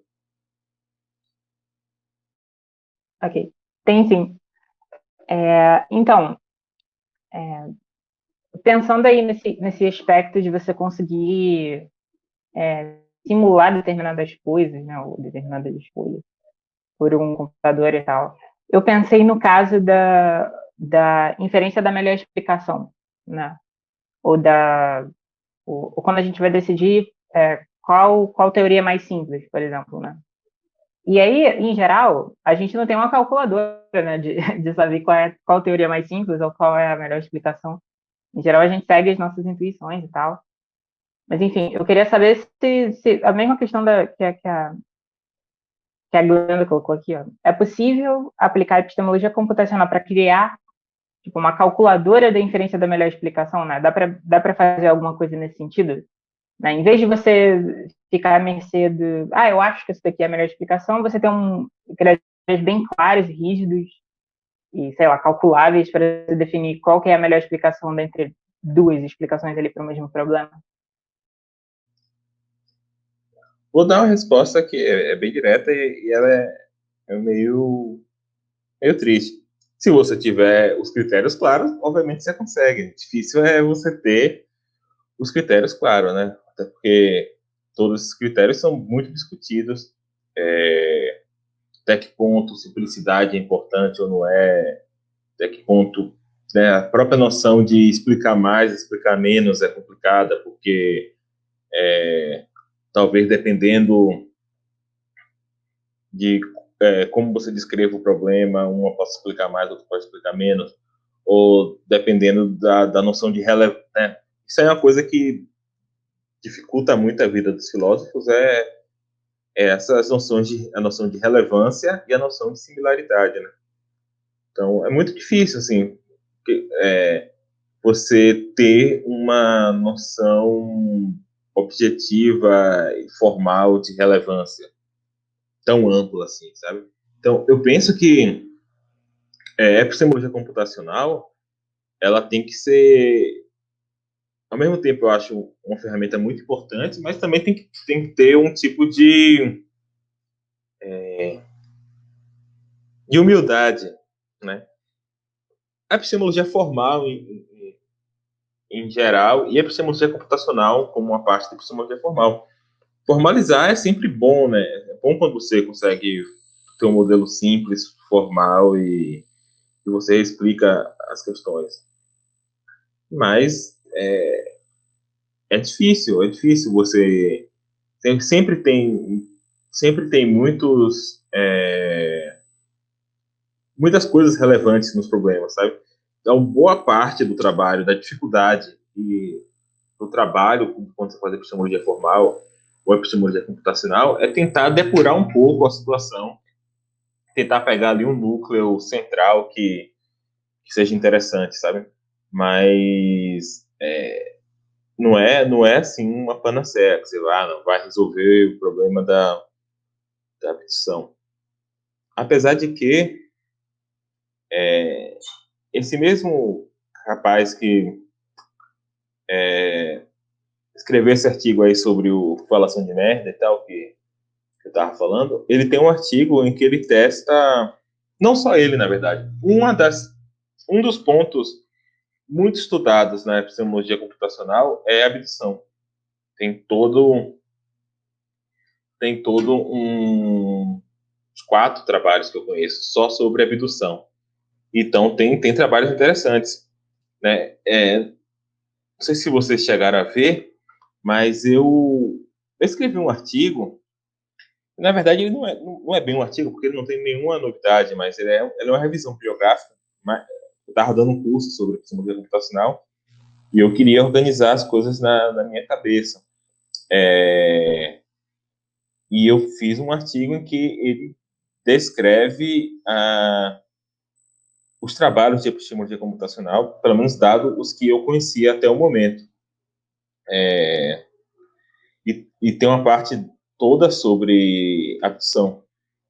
Ok. Tem sim. Então, pensando aí nesse aspecto de você conseguir simular determinadas coisas, né, ou determinadas escolhas por um computador e tal, eu pensei no caso da inferência da melhor explicação, né? Ou quando a gente vai decidir qual teoria é mais simples, por exemplo, né? E aí, em geral, a gente não tem uma calculadora, né, de saber qual teoria é mais simples ou qual é a melhor explicação. Em geral, a gente segue as nossas intuições e tal. Mas, enfim, eu queria saber se a mesma questão que a Glenda colocou aqui, ó, é possível aplicar epistemologia computacional para criar tipo, uma calculadora da inferência da melhor explicação, né? Dá para fazer alguma coisa nesse sentido? Né? Em vez de você ficar à mercê de, eu acho que isso daqui é a melhor explicação, você tem critérios bem claros, rígidos e, sei lá, calculáveis para definir qual que é a melhor explicação dentre duas explicações ali para o mesmo problema. Vou dar uma resposta que é bem direta e ela É meio triste. Se você tiver os critérios claros, obviamente você consegue. Difícil é você ter os critérios claros, né? Até porque todos esses critérios são muito discutidos. Até que ponto simplicidade é importante ou não é, até que ponto, né, a própria noção de explicar mais, explicar menos é complicada, porque talvez dependendo de como você descreva o problema, uma possa explicar mais, outra pode explicar menos, ou dependendo da noção de relevância, né? Isso é uma coisa que dificulta muito a vida dos filósofos, essas noções a noção de relevância e a noção de similaridade, né? Então, é muito difícil, assim, você ter uma noção objetiva e formal de relevância tão ampla assim, sabe? Então, eu penso que a epistemologia computacional, ela tem que ser, ao mesmo tempo, eu acho uma ferramenta muito importante, mas também tem que ter um tipo de humildade, né? A epistemologia formal, em geral, e a epistemologia computacional como uma parte da epistemologia formal. Formalizar é sempre bom, né? É bom quando você consegue ter um modelo simples, formal e você explica as questões. Mas é difícil você sempre tem muitas coisas relevantes nos problemas, sabe? Então, boa parte do trabalho, da dificuldade e do trabalho quando você faz epistemologia formal ou epistemologia computacional é tentar depurar um pouco a situação, tentar pegar ali um núcleo central que seja interessante, sabe? Mas não é assim uma panaceia que você não vai resolver o problema da petição. Apesar de que esse mesmo rapaz que escreveu esse artigo aí sobre o falação de merda e tal, que eu estava falando, ele tem um artigo em que ele testa, não só ele, na verdade, um dos pontos muito estudados na epistemologia computacional é a abdução. Tem todo uns 4 trabalhos que eu conheço só sobre abdução. Então tem trabalhos interessantes, né? Não sei se vocês chegaram a ver, mas eu escrevi um artigo. Na verdade, ele não é bem um artigo, porque ele não tem nenhuma novidade, mas ele é uma revisão bibliográfica. Mas eu estava dando um curso sobre epistemologia computacional e eu queria organizar as coisas na minha cabeça. E eu fiz um artigo em que ele descreve os trabalhos de epistemologia computacional, pelo menos dado os que eu conhecia até o momento. E tem uma parte toda sobre abdução.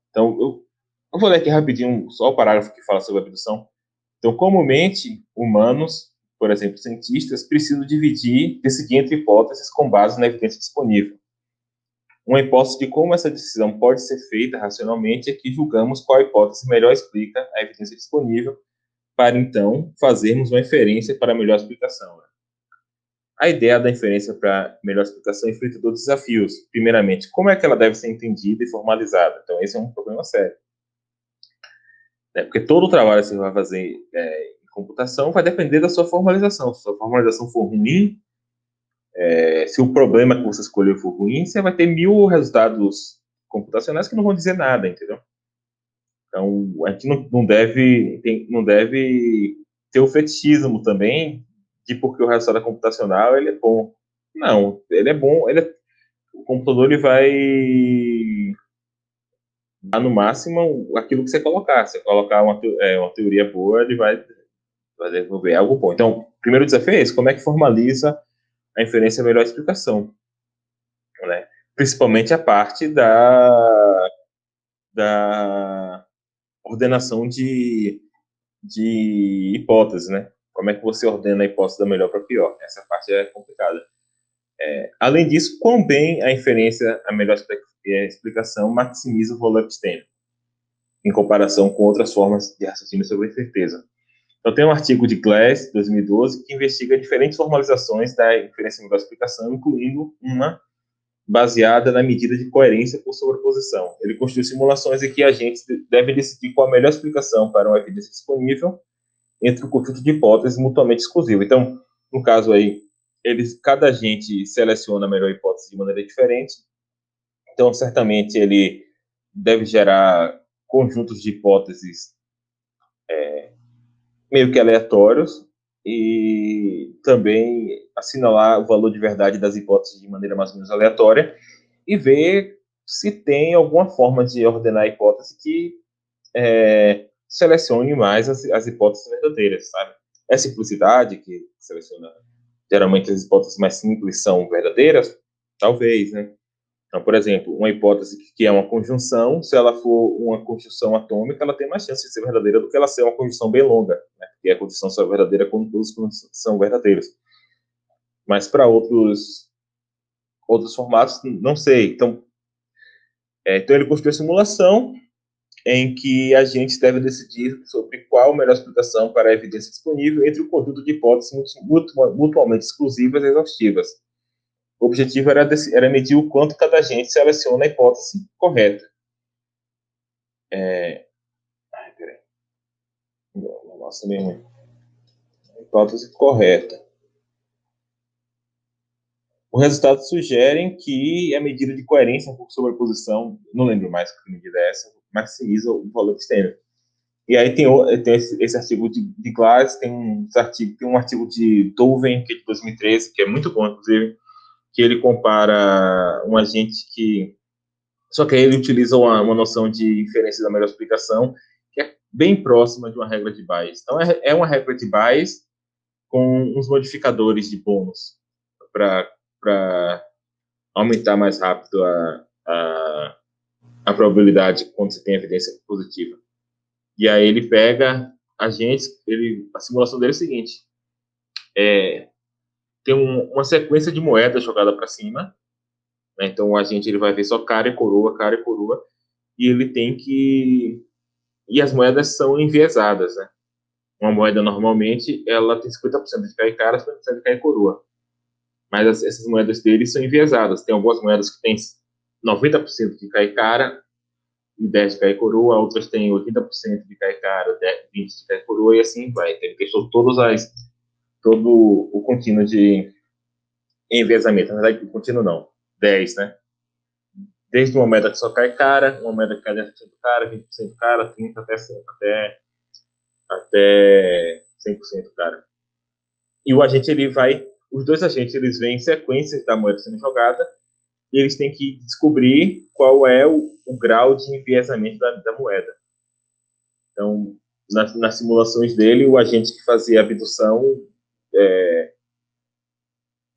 Então, eu vou ler aqui rapidinho só o parágrafo que fala sobre abdução. Então, comumente, humanos, por exemplo, cientistas, precisam decidir entre hipóteses com base na evidência disponível. Uma hipótese de como essa decisão pode ser feita racionalmente é que julgamos qual hipótese melhor explica a evidência disponível para, então, fazermos uma inferência para a melhor explicação. A ideia da inferência para melhor explicação enfrenta dois desafios. Primeiramente, como é que ela deve ser entendida e formalizada? Então, esse é um problema sério. Porque todo o trabalho que você vai fazer em computação vai depender da sua formalização. Se a sua formalização for ruim, se o problema que você escolheu for ruim, você vai ter 1000 resultados computacionais que não vão dizer nada, entendeu? Então, a gente não deve ter o fetichismo também de porque o resultado computacional ele é bom. Não, ele é bom, o computador ele vai dar no máximo aquilo que você colocar. Se você colocar uma teoria boa, ele vai desenvolver algo bom. Então, o primeiro desafio é esse: como é que formaliza a inferência melhor explicação, né? Principalmente a parte da ordenação de hipóteses, né? Como é que você ordena a hipótese da melhor para a pior? Essa parte é complicada. Além disso, quão bem a inferência, a melhor explicação, maximiza o valor epistêmico. em comparação com outras formas de raciocínio sobre incerteza. Então, tem um artigo de Glass, 2012, que investiga diferentes formalizações da inferência nível de explicação, incluindo uma baseada na medida de coerência por sobreposição. Ele construiu simulações em que agentes devem decidir qual a melhor explicação para uma evidência disponível entre um conjunto de hipóteses mutuamente exclusivo. Então, no caso aí, cada agente seleciona a melhor hipótese de maneira diferente. Então, certamente, ele deve gerar conjuntos de hipóteses meio que aleatórios e também assinalar o valor de verdade das hipóteses de maneira mais ou menos aleatória e ver se tem alguma forma de ordenar a hipótese que selecione mais as hipóteses verdadeiras, sabe? É simplicidade que seleciona. Geralmente as hipóteses mais simples são verdadeiras? Talvez, né? Então, por exemplo, uma hipótese que é uma conjunção, se ela for uma conjunção atômica, ela tem mais chance de ser verdadeira do que ela ser uma conjunção bem longa, né? Porque a conjunção só é verdadeira quando todos são verdadeiros. Mas para outros formatos, não sei. Então ele construiu a simulação em que a gente deve decidir sobre qual a melhor explicação para a evidência disponível entre o conjunto de hipóteses mutuamente exclusivas e exaustivas. O objetivo era medir o quanto cada agente seleciona a hipótese correta. Peraí. Nossa, mesmo. A hipótese correta. Os resultados sugerem que a medida de coerência por sobreposição, não lembro mais que medida é essa, maximiza o valor externo. E aí tem esse artigo de Glass, tem um artigo de Dovin, que é de 2013, que é muito bom, inclusive, que ele compara um agente que... Só que aí ele utiliza uma noção de inferência da melhor explicação, que é bem próxima de uma regra de Bayes. Então, é uma regra de Bayes com uns modificadores de bônus para aumentar mais rápido a probabilidade quando você tem evidência positiva. E aí ele pega agentes, a simulação dele é o seguinte, tem uma sequência de moedas jogada para cima, né? Então o agente ele vai ver só cara e coroa, e ele tem que... E as moedas são enviesadas, né? Uma moeda, normalmente, ela tem 50% de cair cara, 50% de cair coroa. Mas essas moedas dele são enviesadas. Tem algumas moedas que tem 90% de cair cara e 10% de cair coroa, outras têm 80% de cair cara, 20% de cair coroa, e assim vai. Então, ele testou todo o contínuo de enviesamento. Na verdade, o contínuo não. 10, né? Desde uma moeda que só cai cara, uma moeda que cai 10% cara, 20% cara, 30% até 100% cara. E o agente, os dois agentes, eles veem sequências da moeda sendo jogada e eles têm que descobrir qual é o grau de enviesamento da moeda. Então, nas simulações dele, o agente que fazia a abdução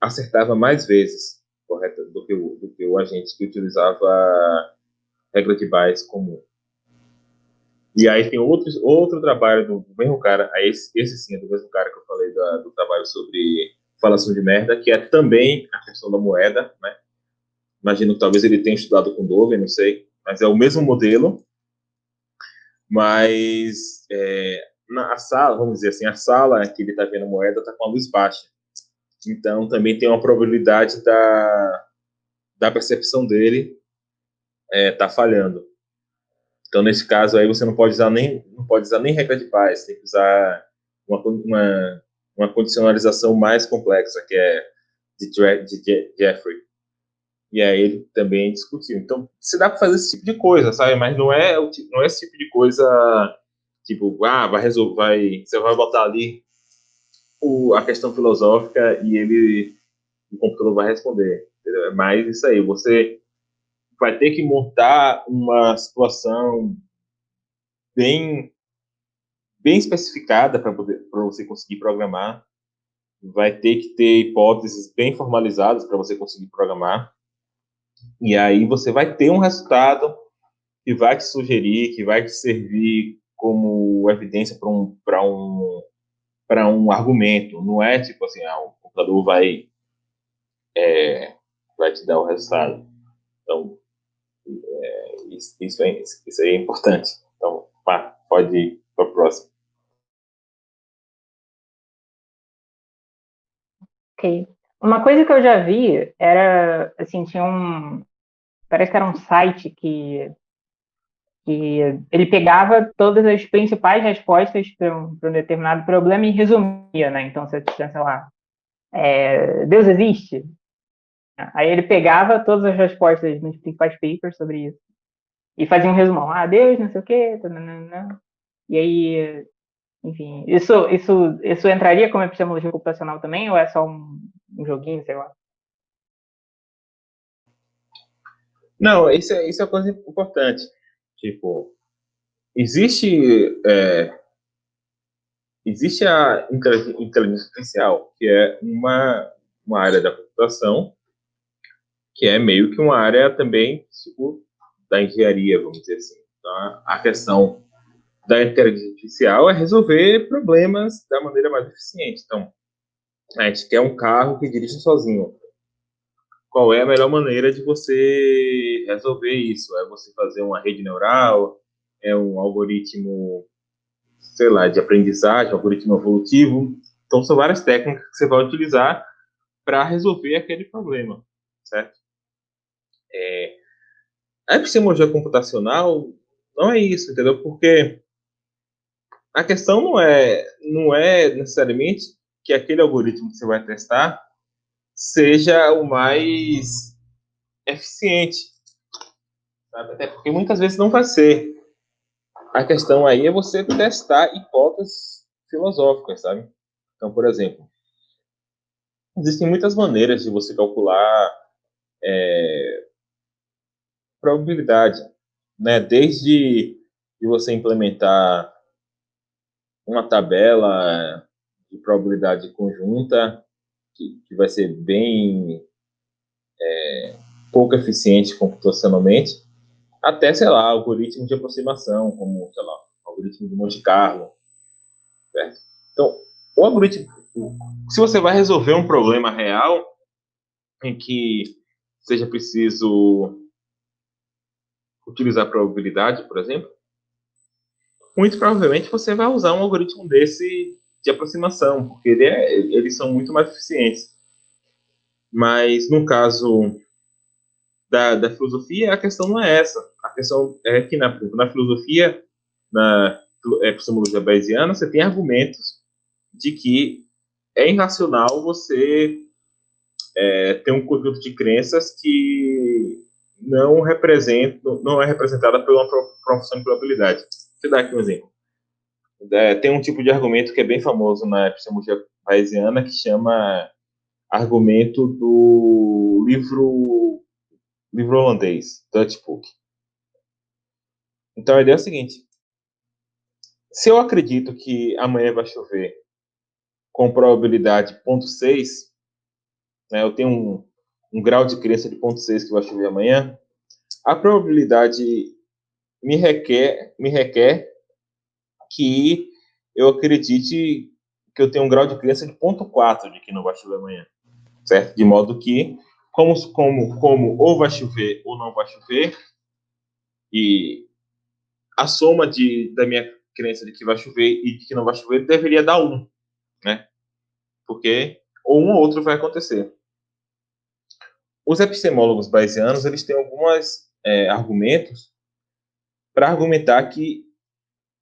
acertava mais vezes, correto, do que o agente que utilizava a regra de Bayes comum. E aí tem outro trabalho do mesmo cara, esse sim é do mesmo cara que eu falei do trabalho sobre falação de merda, que é também a questão da moeda, né? Imagino que talvez ele tenha estudado com Dove, não sei, mas é o mesmo modelo, mas na sala, vamos dizer assim, a sala que ele está vendo a moeda está com a luz baixa. Então também tem uma probabilidade da percepção dele tá falhando. Então, nesse caso aí, você não pode usar nem regra de Bayes, tem que usar uma condicionalização mais complexa, que é de Jeffrey. E aí ele também discutiu. Então, se dá para fazer esse tipo de coisa, sabe? Mas não é esse tipo de coisa, tipo, você vai botar ali a questão filosófica e o computador vai responder. Entendeu? É mais isso aí. Você vai ter que montar uma situação bem especificada para você conseguir programar. Vai ter que ter hipóteses bem formalizadas para você conseguir programar. E aí você vai ter um resultado que vai te sugerir, que vai te servir como evidência para um argumento. Não é tipo assim, o computador vai te dar o resultado. Então, isso aí é importante. Então, Pode ir para o próximo. Ok. Uma coisa que eu já vi era, assim, parece que era um site que ele pegava todas as principais respostas para um determinado problema e resumia, né? Então, você tinha, sei lá, Deus existe? Aí ele pegava todas as respostas nos principais papers sobre isso e fazia um resumão. Ah, Deus, não sei o quê, tananana. E aí, enfim, isso entraria como epistemologia computacional também ou é só um joguinho, sei lá? Não, isso é uma coisa importante. Tipo, existe, existe a inteligência artificial, que é uma área da computação, que é meio que uma área também, tipo, da engenharia, vamos dizer assim. Então, a questão da inteligência artificial é resolver problemas da maneira mais eficiente. Então, a gente quer um carro que dirige sozinho. Qual é a melhor maneira de você resolver isso? É você fazer uma rede neural? É um algoritmo, sei lá, de aprendizagem, um algoritmo evolutivo? Então, são várias técnicas que você vai utilizar para resolver aquele problema, certo? A epistemologia computacional não é isso, entendeu? Porque a questão não é necessariamente que aquele algoritmo que você vai testar seja o mais eficiente, sabe? Até porque muitas vezes não vai ser. A questão aí é você testar hipóteses filosóficas, sabe? Então, por exemplo, existem muitas maneiras de você calcular probabilidade, né? Desde de você implementar uma tabela de probabilidade conjunta, que vai ser bem pouco eficiente computacionalmente, até, sei lá, algoritmos de aproximação, como, sei lá, algoritmo de Monte Carlo, certo? Então, o algoritmo, se você vai resolver um problema real em que seja preciso utilizar probabilidade, por exemplo, muito provavelmente você vai usar um algoritmo desse de aproximação, porque eles são muito mais eficientes. Mas no caso da filosofia, a questão não é essa. A questão é que na filosofia, na epistemologia bayesiana, você tem argumentos de que é irracional você ter um conjunto de crenças que não é representada por uma função de probabilidade. Deixa eu dar aqui um exemplo. Tem um tipo de argumento que é bem famoso na epistemologia bayesiana que chama argumento do livro holandês, Dutch Book. Então a ideia é a seguinte: se eu acredito que amanhã vai chover com probabilidade 0,6, né, eu tenho um grau de crença de 0,6 que vai chover amanhã, a probabilidade me requer que eu acredite que eu tenho um grau de crença de 0,4 de que não vai chover amanhã, certo? De modo que, como ou vai chover ou não vai chover, e a soma da minha crença de que vai chover e de que não vai chover deveria dar 1, né? Porque ou um ou outro vai acontecer. Os epistemólogos bayesianos, eles têm alguns argumentos para argumentar que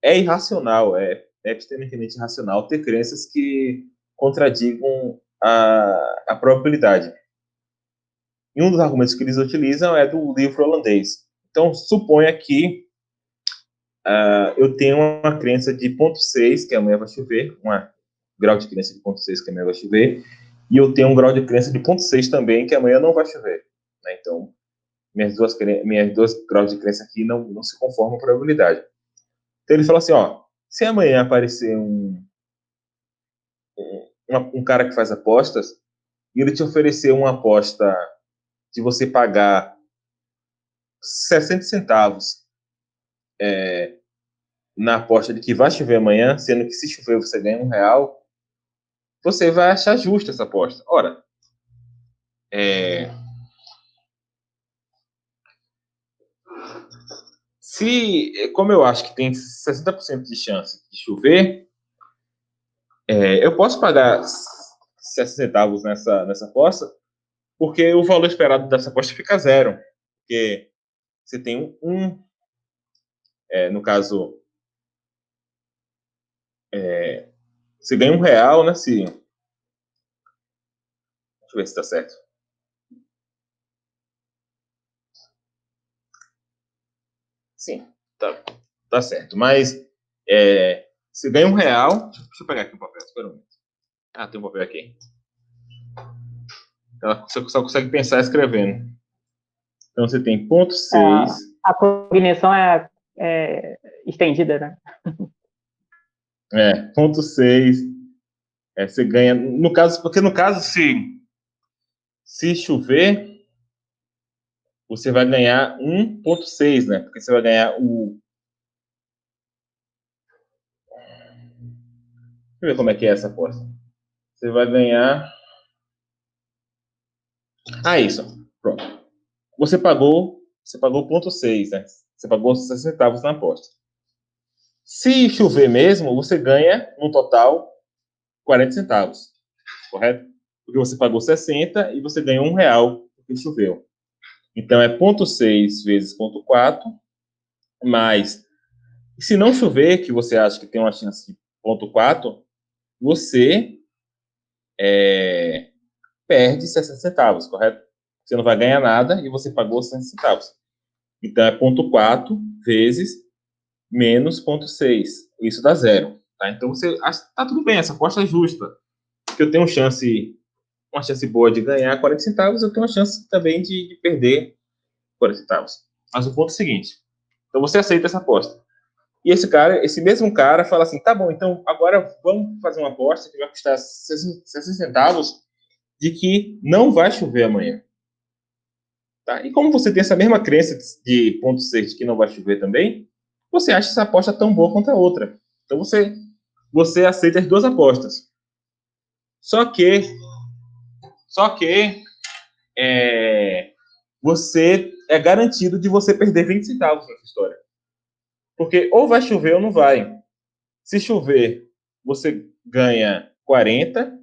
é irracional, é epistemicamente irracional ter crenças que contradigam a probabilidade. E um dos argumentos que eles utilizam é do livro holandês. Então, suponha que eu tenho uma crença de 0,6, que amanhã vai chover, um grau de crença de 0,6 que amanhã vai chover, e eu tenho um grau de crença de 0,6 também, que amanhã não vai chover. Né? Então, minhas duas graus de crença aqui não se conformam com a probabilidade. Então, ele fala assim, ó, se amanhã aparecer um cara que faz apostas, e ele te oferecer uma aposta de você pagar 60 centavos na aposta de que vai chover amanhã, sendo que se chover você ganha R$ 1, você vai achar justa essa aposta. Ora, como eu acho que tem 60% de chance de chover, eu posso pagar 60 centavos nessa aposta, porque o valor esperado dessa aposta fica zero. Porque você tem no caso, você ganha R$ 1, né? Deixa eu ver se está certo. Sim, tá certo. Mas você ganha R$ 1. Deixa eu pegar aqui um papel, espera um momento. Ah, tem um papel aqui. Você só consegue pensar escrevendo. Então você tem 0,6. A cognição é estendida, né? 0,6. Você ganha. No caso, porque no caso, se chover, você vai ganhar 1,6, né? Porque você vai ganhar o. Deixa eu ver como é que é essa aposta. Você vai ganhar. Isso. Pronto. Você pagou 0,6, né? Você pagou 60 centavos na aposta. Se chover mesmo, você ganha, no total, 40 centavos. Correto? Porque você pagou 60 e você ganhou R$ 1 porque choveu. Então, é 0,6 vezes 0,4, mais... Se não chover, que você acha que tem uma chance de 0,4, você perde 60 centavos, correto? Você não vai ganhar nada e você pagou 60 centavos. Então, é 0,4 vezes menos 0,6. Isso dá zero. Tá? Então, você acha que tá tudo bem, essa aposta é justa. Porque eu tenho uma chance boa de ganhar 40 centavos, eu tenho uma chance também de perder 40 centavos. Mas o ponto é o seguinte, então você aceita essa aposta. E esse mesmo cara fala assim, tá bom, então agora vamos fazer uma aposta que vai custar 60 centavos de que não vai chover amanhã. Tá? E como você tem essa mesma crença de 0,6 de que não vai chover também, você acha essa aposta tão boa quanto a outra. Então você aceita as duas apostas. Só que você é garantido de você perder 20 centavos nessa história. Porque ou vai chover ou não vai. Se chover, você ganha 40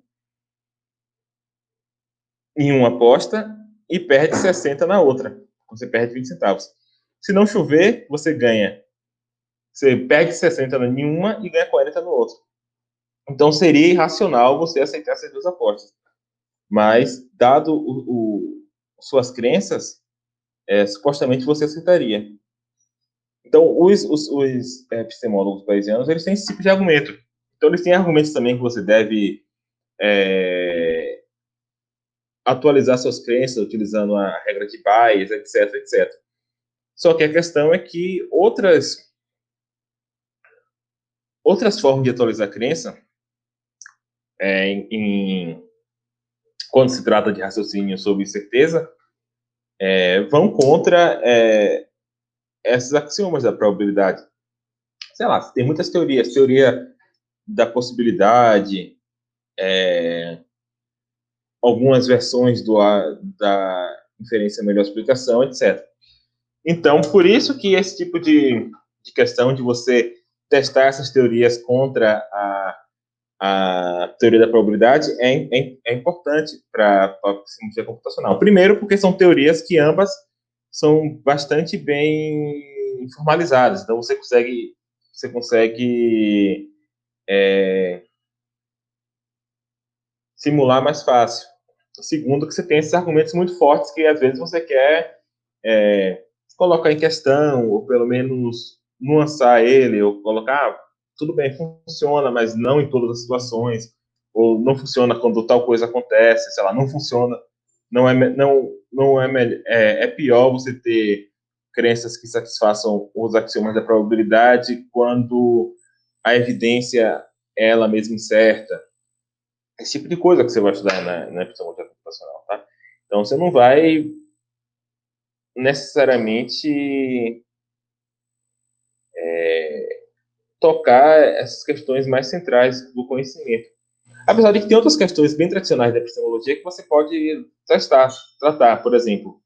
em uma aposta e perde 60 na outra. Você perde 20 centavos. Se não chover, você perde 60 em uma e ganha 40 no outro. Então seria irracional você aceitar essas duas apostas. Mas, dado suas crenças, supostamente você aceitaria. Então, os epistemólogos bayesianos, eles têm esse tipo de argumento. Então, eles têm argumentos também que você deve atualizar suas crenças utilizando a regra de Bayes, etc, etc. Só que a questão é que outras formas de atualizar a crença, quando se trata de raciocínio sobre certeza, vão contra esses axiomas da probabilidade. Sei lá, tem muitas teorias. Teoria da possibilidade, algumas versões da inferência melhor explicação, etc. Então, por isso que esse tipo de questão de você testar essas teorias contra a teoria da probabilidade é importante para a psicologia computacional. Primeiro, porque são teorias que ambas são bastante bem formalizadas. Então, você consegue simular mais fácil. Segundo, que você tem esses argumentos muito fortes que, às vezes, você quer colocar em questão, ou pelo menos nuançar ele, ou colocar, tudo bem, funciona, mas não em todas as situações, ou não funciona quando tal coisa acontece, sei lá, não funciona, é pior você ter crenças que satisfaçam os axiomas da probabilidade quando a evidência é ela mesma certa. Esse tipo de coisa que você vai estudar na epistemologia computacional, tá? Então, você não vai necessariamente tocar essas questões mais centrais do conhecimento. Apesar de que tem outras questões bem tradicionais da epistemologia que você pode tratar. Por exemplo,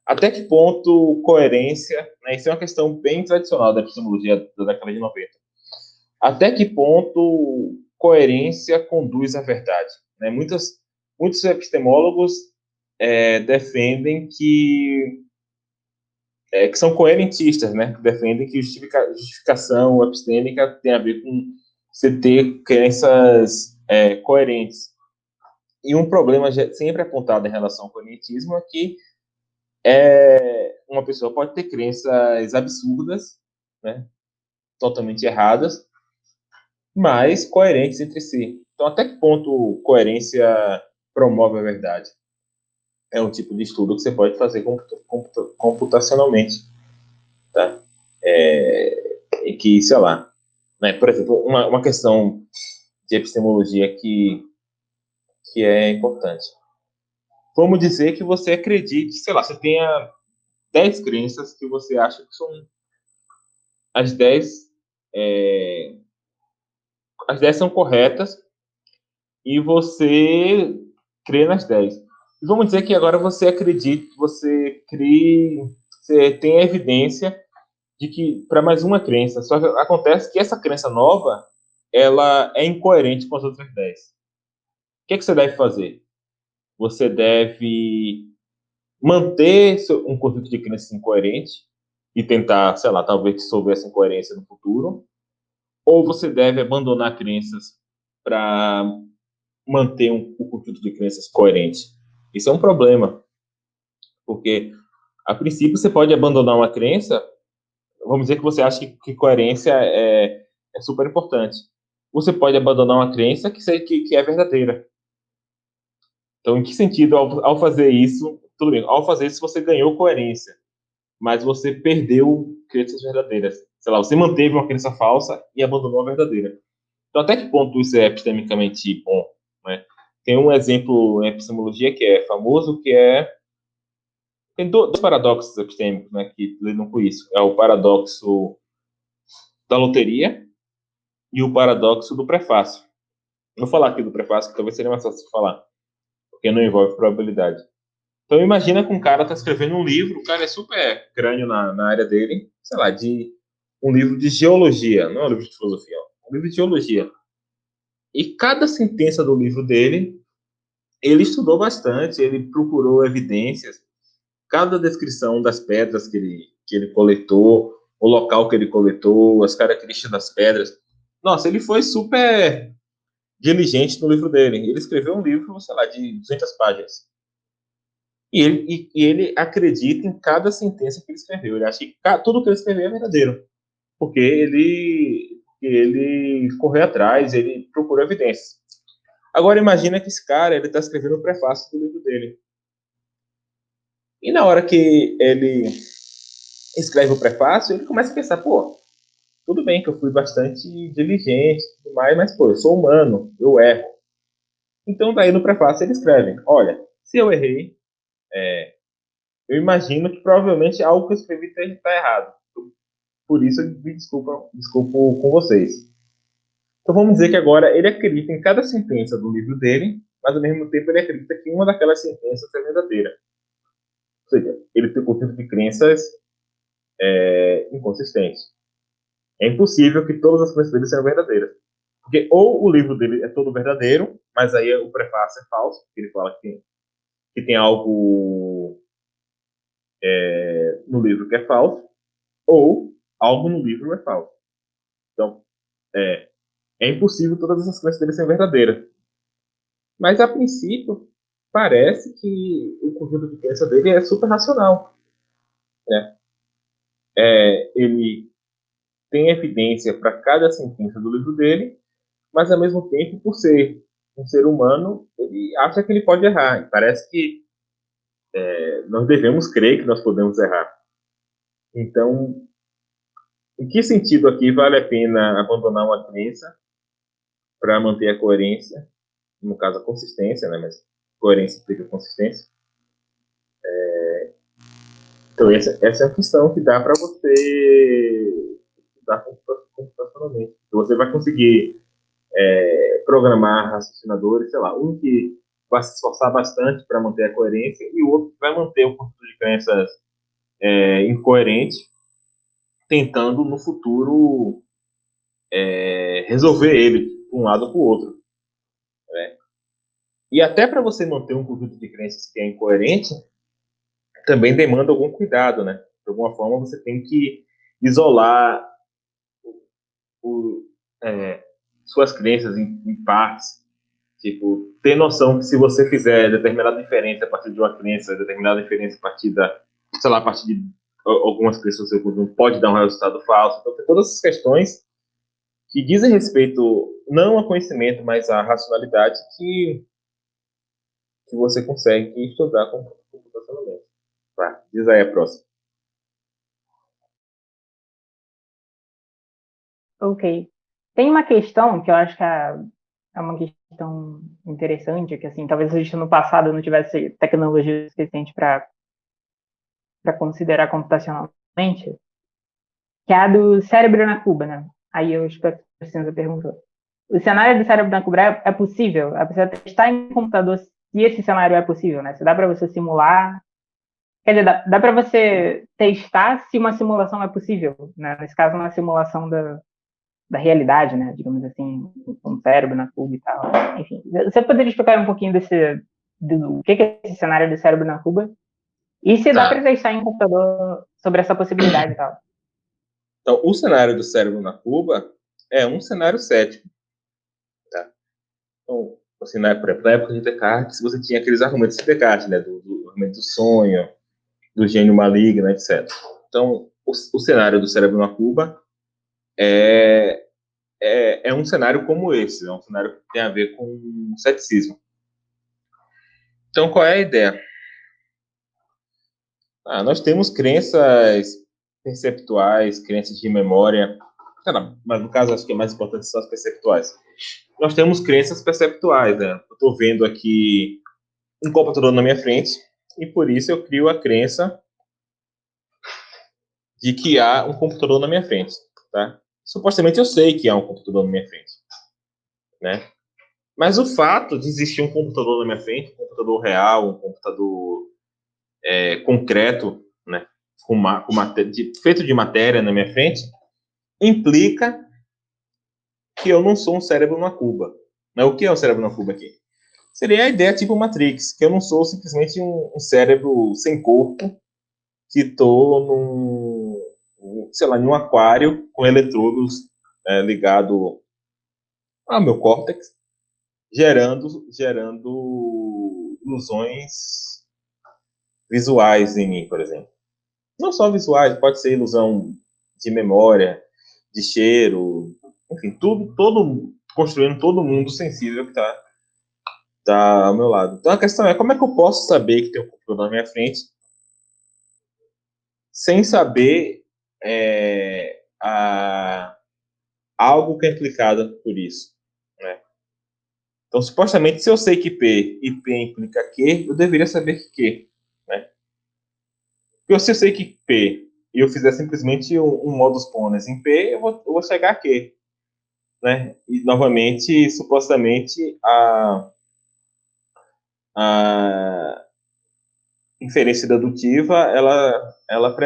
Até que ponto coerência, né, isso é uma questão bem tradicional da epistemologia da década de 90. Até que ponto coerência conduz à verdade? Né? Muitos epistemólogos defendem que são coerentistas, né? Que defendem que justificação epistêmica tem a ver com você ter crenças coerentes. E um problema sempre apontado em relação ao coerentismo é que uma pessoa pode ter crenças absurdas, né? Totalmente erradas, mas coerentes entre si. Então, até que ponto coerência promove a verdade? É um tipo de estudo que você pode fazer computacionalmente, tá? E que, sei lá, né? Por exemplo, uma questão de epistemologia que é importante. Vamos dizer que você acredite, sei lá, você tenha 10 crenças que você acha que são as 10, as 10 são corretas e você crê nas 10. E vamos dizer que agora você acredita, você tem evidência de que para mais uma crença, só que acontece que essa crença nova, ela é incoerente com as outras 10. O que você deve fazer? Você deve manter um conjunto de crenças incoerente e tentar, sei lá, talvez dissolver essa incoerência no futuro, ou você deve abandonar crenças para manter um conjunto de crenças coerente. Isso é um problema, porque a princípio você pode abandonar uma crença, vamos dizer que você acha que coerência é super importante. Você pode abandonar uma crença que é verdadeira. Então, em que sentido, ao fazer isso, tudo bem, ao fazer isso você ganhou coerência, mas você perdeu crenças verdadeiras. Sei lá, você manteve uma crença falsa e abandonou a verdadeira. Então, até que ponto isso é epistemicamente bom? Né? Tem um exemplo em epistemologia que é famoso, tem dois paradoxos epistêmicos, né, que lidam com isso. É o paradoxo da loteria e o paradoxo do prefácio. Vou falar aqui do prefácio, que talvez seria mais fácil de falar, porque não envolve probabilidade. Então, imagina que um cara está escrevendo um livro, o cara é super crânio na área dele, sei lá, de um livro de geologia, não é um livro de filosofia, é um livro de geologia. E cada sentença do livro dele, ele estudou bastante, ele procurou evidências, cada descrição das pedras que ele coletou, o local que ele coletou, as características das pedras. Nossa, ele foi super diligente no livro dele. Ele escreveu um livro, sei lá, de 200 páginas. E ele acredita em cada sentença que ele escreveu. Ele acha que tudo que ele escreveu é verdadeiro. Porque ele correu atrás, ele procurou evidências. Agora imagina que esse cara ele está escrevendo o prefácio do livro dele. E na hora que ele escreve o prefácio, ele começa a pensar, pô, tudo bem que eu fui bastante diligente e tudo mais, mas, pô, eu sou humano, eu erro. Então, daí no prefácio ele escreve, olha, se eu errei, eu imagino que provavelmente algo que eu escrevi está errado. Por isso, eu me desculpo com vocês. Então, vamos dizer que agora ele acredita em cada sentença do livro dele, mas ao mesmo tempo ele acredita que uma daquelas sentenças é verdadeira. Ou seja, ele tem um conjunto de crenças inconsistentes. É impossível que todas as crenças dele sejam verdadeiras. Porque ou o livro dele é todo verdadeiro, mas aí o prefácio é falso, porque ele fala que tem algo no livro que é falso, ou algo no livro é falso. Então, é impossível todas essas crenças dele serem verdadeiras. Mas, a princípio, parece que o conjunto de crença dele é super racional. Né? Ele tem evidência para cada sentença do livro dele, mas, ao mesmo tempo, por ser um ser humano, ele acha que ele pode errar. E parece que nós devemos crer que nós podemos errar. Então, em que sentido aqui vale a pena abandonar uma crença para manter a coerência? No caso, a consistência, né? Mas coerência implica consistência. Então, essa é a questão que dá para você estudar computacionalmente. Então, você vai conseguir programar raciocinadores, sei lá, um que vai se esforçar bastante para manter a coerência, e o outro vai manter o conjunto de crenças incoerente, tentando no futuro resolver ele de um lado para o outro. Né? E até para você manter um conjunto de crenças que é incoerente, também demanda algum cuidado, né? De alguma forma você tem que isolar o, suas crenças em partes. Tipo, ter noção que se você fizer determinada diferença a partir de uma crença, determinada diferença a partir sei lá, a partir de algumas crenças do seu conjunto, pode dar um resultado falso. Então, tem todas essas questões que dizem respeito não ao conhecimento, mas à racionalidade que você consegue estudar computacionalmente. Tá, diz aí a próxima. Ok. Tem uma questão que eu acho que é uma questão interessante, que assim, talvez a gente no passado não tivesse tecnologia suficiente para considerar computacionalmente, que é a do cérebro na Cuba, né? Aí eu espero que a Cinza perguntou. O cenário do cérebro na Cuba é possível? A pessoa testar em computador se esse cenário é possível, né? Se dá para você simular. Quer dizer, dá para você testar se uma simulação é possível, né? Nesse caso, uma simulação da realidade, né? Digamos assim, com o cérebro na Cuba e tal. Enfim, você poderia explicar um pouquinho do que é esse cenário do cérebro na Cuba? E se dá para Tá. testar em computador sobre essa possibilidade e tal? Então, o cenário do cérebro na Cuba é um cenário cético. Tá? Então, assim, na época de Descartes, você tinha aqueles argumentos de Descartes, né? Do argumento do sonho, do gênio maligno, etc. Então, o cenário do cérebro na Cuba é um cenário como esse, é um cenário que tem a ver com ceticismo. Então, qual é a ideia? Nós temos crenças perceptuais, crenças de memória, mas no caso acho que é mais importante são as perceptuais. Nós temos crenças perceptuais, né? Eu estou vendo aqui um computador na minha frente e por isso eu crio a crença de que há um computador na minha frente, tá? Supostamente eu sei que há um computador na minha frente, né? Mas o fato de existir um computador na minha frente, um computador real, um computador concreto, né, feito de matéria na minha frente, implica que eu não sou um cérebro na Cuba. Né? O que é um cérebro na Cuba aqui? Seria a ideia tipo Matrix, que eu não sou simplesmente um cérebro sem corpo que estou sei lá, num aquário com eletrodos ligado ao meu córtex, gerando ilusões visuais em mim, por exemplo. Não só visuais, pode ser ilusão de memória, de cheiro, enfim, construindo todo mundo sensível que tá ao meu lado. Então a questão é como é que eu posso saber que tem um computador na minha frente sem saber algo que é implicado por isso, né? Então, supostamente, se eu sei que P e P implica Q, eu deveria saber que Q, né? Porque se eu sei que P e eu fizer simplesmente um modus ponens em P, eu vou chegar a Q, né? E, novamente, supostamente, a inferência dedutiva, ela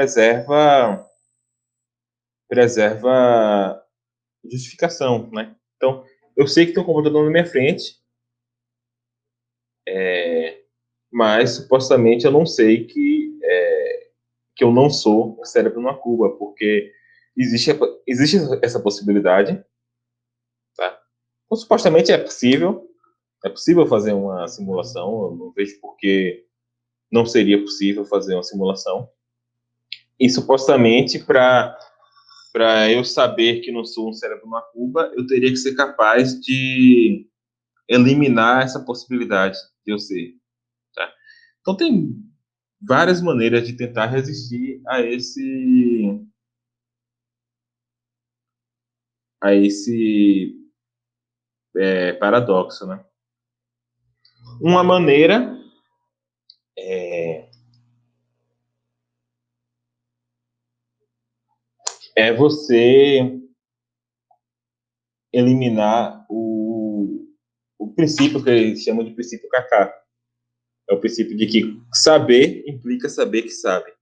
preserva justificação, né? Então, eu sei que tem um computador na minha frente, mas supostamente eu não sei que eu não sou o cérebro numa cuba, porque existe essa possibilidade, tá? Então, supostamente é possível fazer uma simulação, eu não vejo por que não seria possível fazer uma simulação, e supostamente para eu saber que não sou um cérebro numa cuba, eu teria que ser capaz de eliminar essa possibilidade de eu ser, tá? Então tem várias maneiras de tentar resistir a esse paradoxo, né? Uma maneira é você eliminar o princípio que eles chamam de princípio Kaká. É o princípio de que saber implica saber que sabe.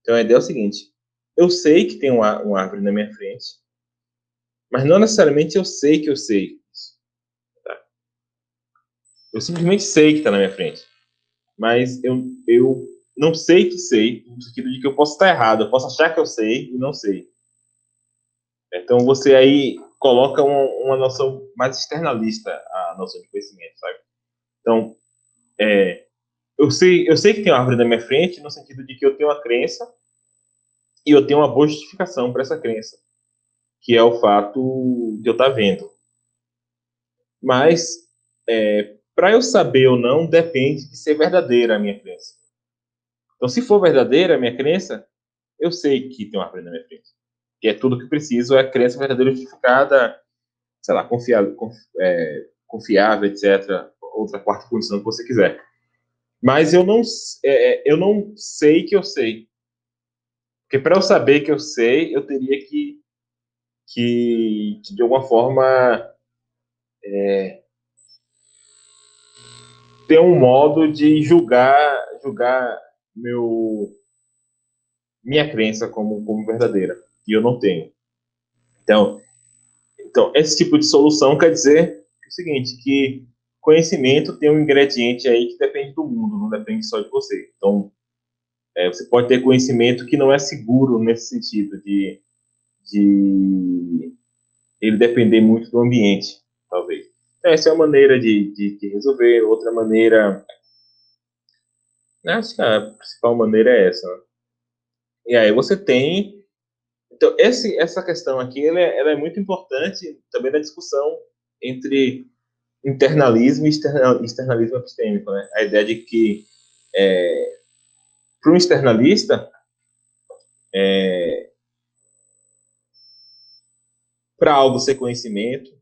Então a ideia é o seguinte: eu sei que tem uma árvore na minha frente, mas não necessariamente eu sei que eu sei. Tá? Eu simplesmente sei que está na minha frente, mas eu não sei que sei, no sentido de que eu posso estar errado, eu posso achar que eu sei e não sei. Então você aí coloca uma noção mais externalista a noção de conhecimento, sabe? Então, eu sei que tem uma árvore na minha frente, no sentido de que eu tenho uma crença e eu tenho uma boa justificação para essa crença, que é o fato de eu estar vendo. Mas, para eu saber ou não, depende de ser verdadeira a minha crença. Então, se for verdadeira a minha crença, eu sei que tem uma árvore na minha frente. Que é tudo que preciso, é a crença verdadeira justificada, sei lá, confiável, etc. Outra quarta condição que você quiser. Mas eu não sei que eu sei. Porque para eu saber que eu sei, eu teria que de alguma forma, ter um modo de julgar minha crença como verdadeira. E eu não tenho. Então, esse tipo de solução quer dizer o seguinte, que conhecimento tem um ingrediente aí que depende do mundo, não depende só de você. Então, você pode ter conhecimento que não é seguro nesse sentido de ele depender muito do ambiente, talvez. Essa é uma maneira de resolver. Outra maneira, acho que a principal maneira é essa. Né? E aí você tem... Então, essa questão aqui, ela é muito importante também na discussão entre internalismo e externalismo epistêmico. Né? A ideia de que, para um externalista, para algo ser conhecimento,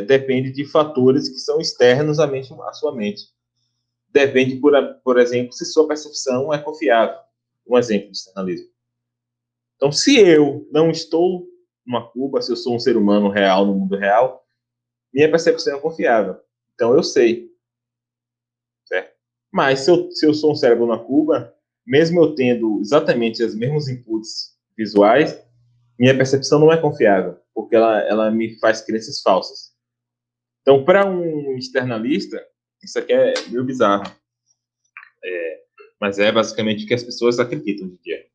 depende de fatores que são externos à sua mente. Depende, por exemplo, se sua percepção é confiável. Um exemplo de externalismo. Então, se eu não estou numa Cuba, se eu sou um ser humano real no mundo real, minha percepção é confiável. Então, eu sei. Certo? Mas, se eu sou um cérebro na Cuba, mesmo eu tendo exatamente os mesmos inputs visuais, minha percepção não é confiável, porque ela me faz crenças falsas. Então, para um externalista, isso aqui é meio bizarro. Mas é basicamente o que as pessoas acreditam hoje em dia.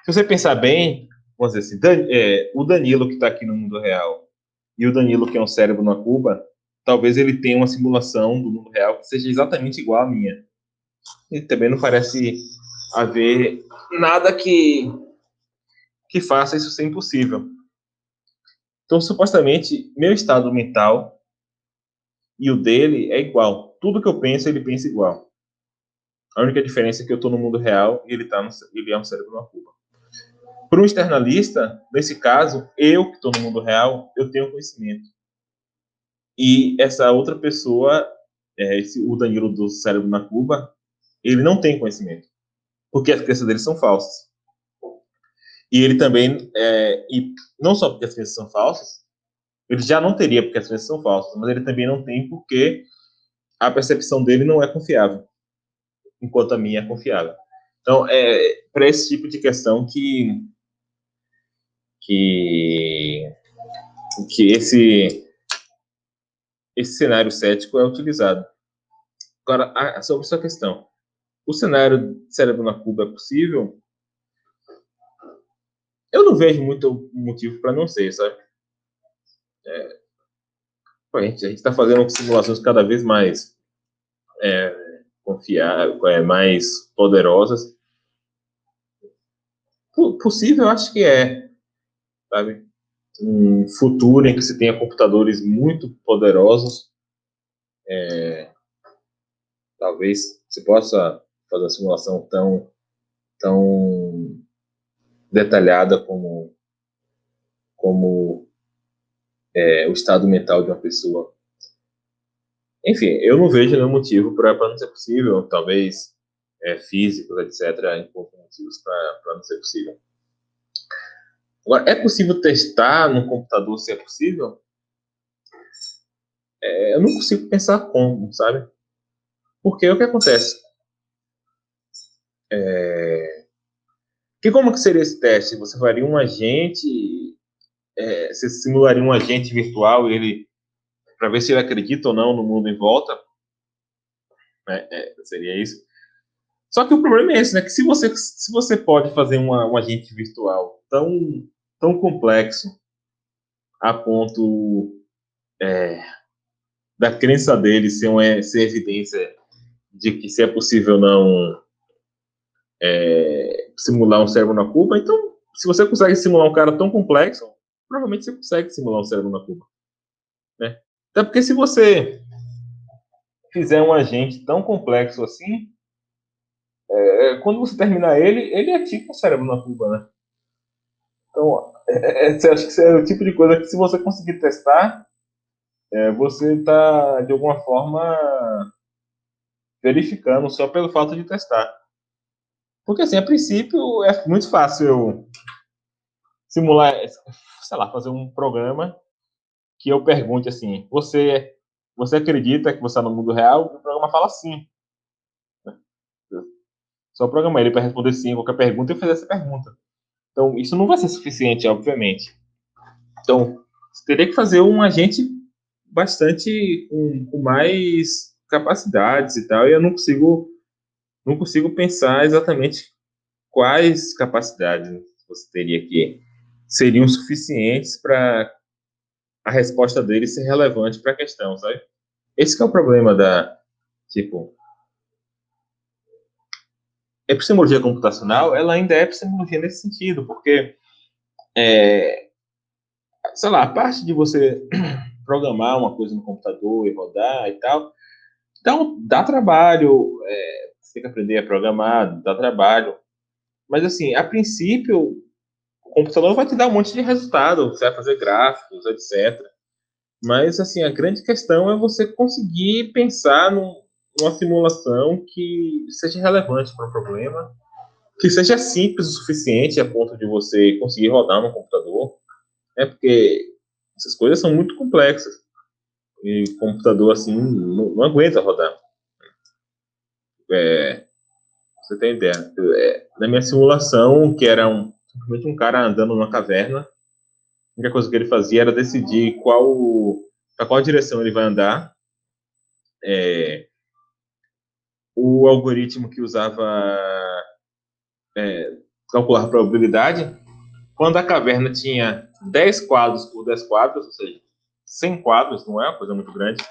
Se você pensar bem, vamos dizer assim, o Danilo que está aqui no mundo real e o Danilo que é um cérebro na Cuba, talvez ele tenha uma simulação do mundo real que seja exatamente igual à minha. E também não parece haver nada que faça isso ser impossível. Então, supostamente, meu estado mental e o dele é igual. Tudo que eu penso, ele pensa igual. A única diferença é que eu estou no mundo real e ele é um cérebro na Cuba. Para um externalista, nesse caso, eu que estou no mundo real, eu tenho conhecimento. E essa outra pessoa, o Danilo do cérebro na Cuba, ele não tem conhecimento. Porque as crenças dele são falsas. E ele também, e não só porque as crenças são falsas, ele já não teria porque as crenças são falsas, mas ele também não tem porque a percepção dele não é confiável, enquanto a minha é confiável. Então, para esse tipo de questão que esse cenário cético é utilizado. Agora, sobre essa questão, o cenário de cérebro na Cuba é possível? Eu não vejo muito motivo para não ser, sabe? A gente está fazendo simulações cada vez mais confiáveis, mais poderosas. Possível, eu acho que sabe? Um futuro em que se tenha computadores muito poderosos, talvez você possa fazer uma simulação tão detalhada como o estado mental de uma pessoa. Enfim, eu não vejo nenhum motivo para não ser possível. Talvez físicos, etc., encontram motivos para não ser possível. Agora, é possível testar no computador se é possível? eu não consigo pensar como, sabe? Porque o que acontece? Que como que seria esse teste? Você faria um agente, você simularia um agente virtual, ele para ver se ele acredita ou não no mundo em volta, né? Seria isso. Só que o problema é esse, né? Que se você pode fazer um agente virtual tão complexo a ponto da crença dele ser evidência de que se é possível não simular um cérebro na Cuba, então, se você consegue simular um cara tão complexo, provavelmente você consegue simular um cérebro na Cuba, né? Até porque se você fizer um agente tão complexo assim, quando você terminar ele é tipo um cérebro na Cuba, né? Então, você acha que isso é o tipo de coisa que se você conseguir testar, você está, de alguma forma, verificando só pelo fato de testar. Porque, assim, a princípio, é muito fácil eu simular, sei lá, fazer um programa que eu pergunte assim, você acredita que você está no mundo real? O programa fala sim. Só programar ele para responder sim a qualquer pergunta e fazer essa pergunta. Então, isso não vai ser suficiente, obviamente. Então, você teria que fazer um agente bastante com mais capacidades e tal, e eu não consigo pensar exatamente quais capacidades você teria que seriam suficientes para a resposta dele ser relevante para a questão, sabe? Esse que é o problema tipo, epistemologia computacional, ela ainda é epistemologia nesse sentido, porque, sei lá, a parte de você programar uma coisa no computador e rodar e tal, então dá trabalho, você tem que aprender a programar, dá trabalho, mas assim, a princípio, o computador vai te dar um monte de resultado, você vai fazer gráficos, etc. Mas assim, a grande questão é você conseguir pensar numa simulação que seja relevante para o problema, que seja simples o suficiente a ponto de você conseguir rodar no computador, né? Porque essas coisas são muito complexas e o computador assim não aguenta rodar. Você tem ideia? Na minha simulação, que era simplesmente um cara andando numa caverna, a única coisa que ele fazia era decidir para qual direção ele vai andar. O algoritmo que usava calcular a probabilidade, quando a caverna tinha 10 quadros por 10 quadros, ou seja, 100 quadros, não é uma coisa muito grande,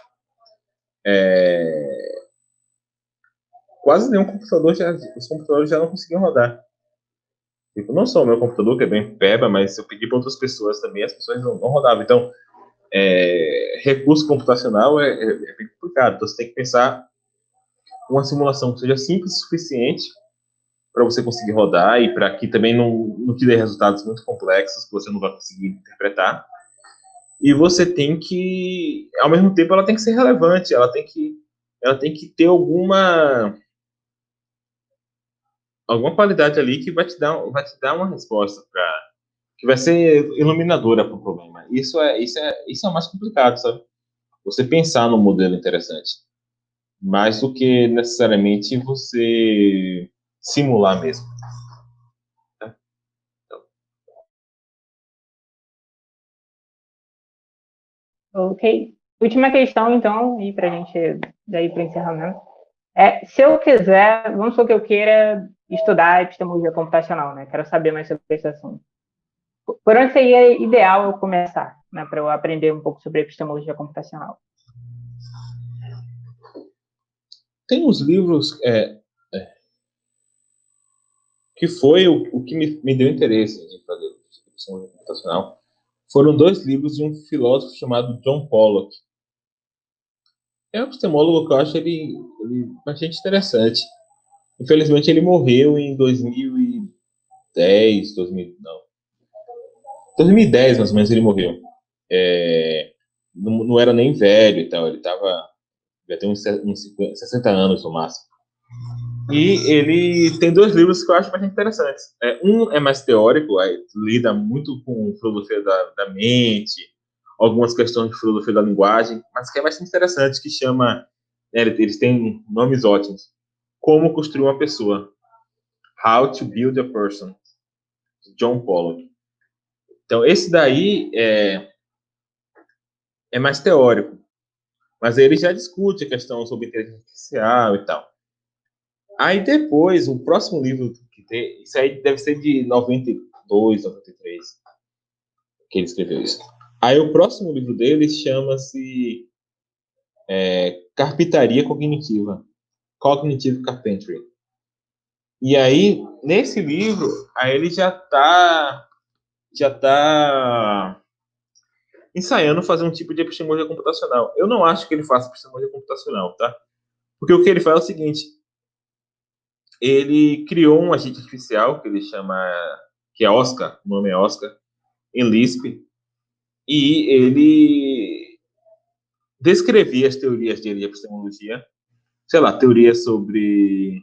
quase nenhum computador os computadores já não conseguiam rodar. Tipo, não só o meu computador, que é bem peba, mas se eu pedir para outras pessoas também, as pessoas não rodavam. Então, recurso computacional é bem complicado. Então, você tem que pensar uma simulação que seja simples o suficiente para você conseguir rodar e para que também não te dê resultados muito complexos que você não vai conseguir interpretar. E você tem que, ao mesmo tempo, ela tem que ser relevante, ela tem que ter alguma qualidade ali que vai te dar uma resposta que vai ser iluminadora para o problema. Isso é o mais complicado, sabe? Você pensar num modelo interessante, mais do que necessariamente você simular mesmo. Tá? Então, Ok. Última questão, então, e para a gente daí para o encerramento. Se eu quiser, vamos supor que eu queira estudar epistemologia computacional, né? Quero saber mais sobre esse assunto. Por onde seria ideal eu começar, né? Para eu aprender um pouco sobre epistemologia computacional? tem uns livros que foi o que me deu interesse em fazer epistemologia computacional. Foram dois livros de um filósofo chamado John Pollock. É um epistemólogo que eu acho ele bastante interessante. Infelizmente, ele morreu em 2010, 2010 mais ou menos ele morreu. Não era nem velho e tal, ele devia ter uns 60 anos no máximo. E ele tem dois livros que eu acho bastante interessantes. Um é mais teórico, lida muito com filosofia da mente, algumas questões de filosofia da linguagem, mas que é bastante interessante, que chama, né, eles têm nomes ótimos. Como construir uma pessoa. How to Build a Person. John Pollock. Então, esse daí é mais teórico, mas ele já discute a questão sobre inteligência artificial e tal. Aí depois, o próximo livro que tem, isso aí deve ser de 92, 93, que ele escreveu isso. Aí o próximo livro dele chama-se Carpintaria Cognitiva, Cognitive Carpentry. E aí, nesse livro, aí ele já tá ensaiando fazer um tipo de epistemologia computacional. Eu não acho que ele faça epistemologia computacional, tá? Porque o que ele faz é o seguinte, ele criou um agente artificial que ele chama, que é Oscar, o nome é Oscar, em Lisp, e ele descrevia as teorias dele de epistemologia, sei lá, teorias sobre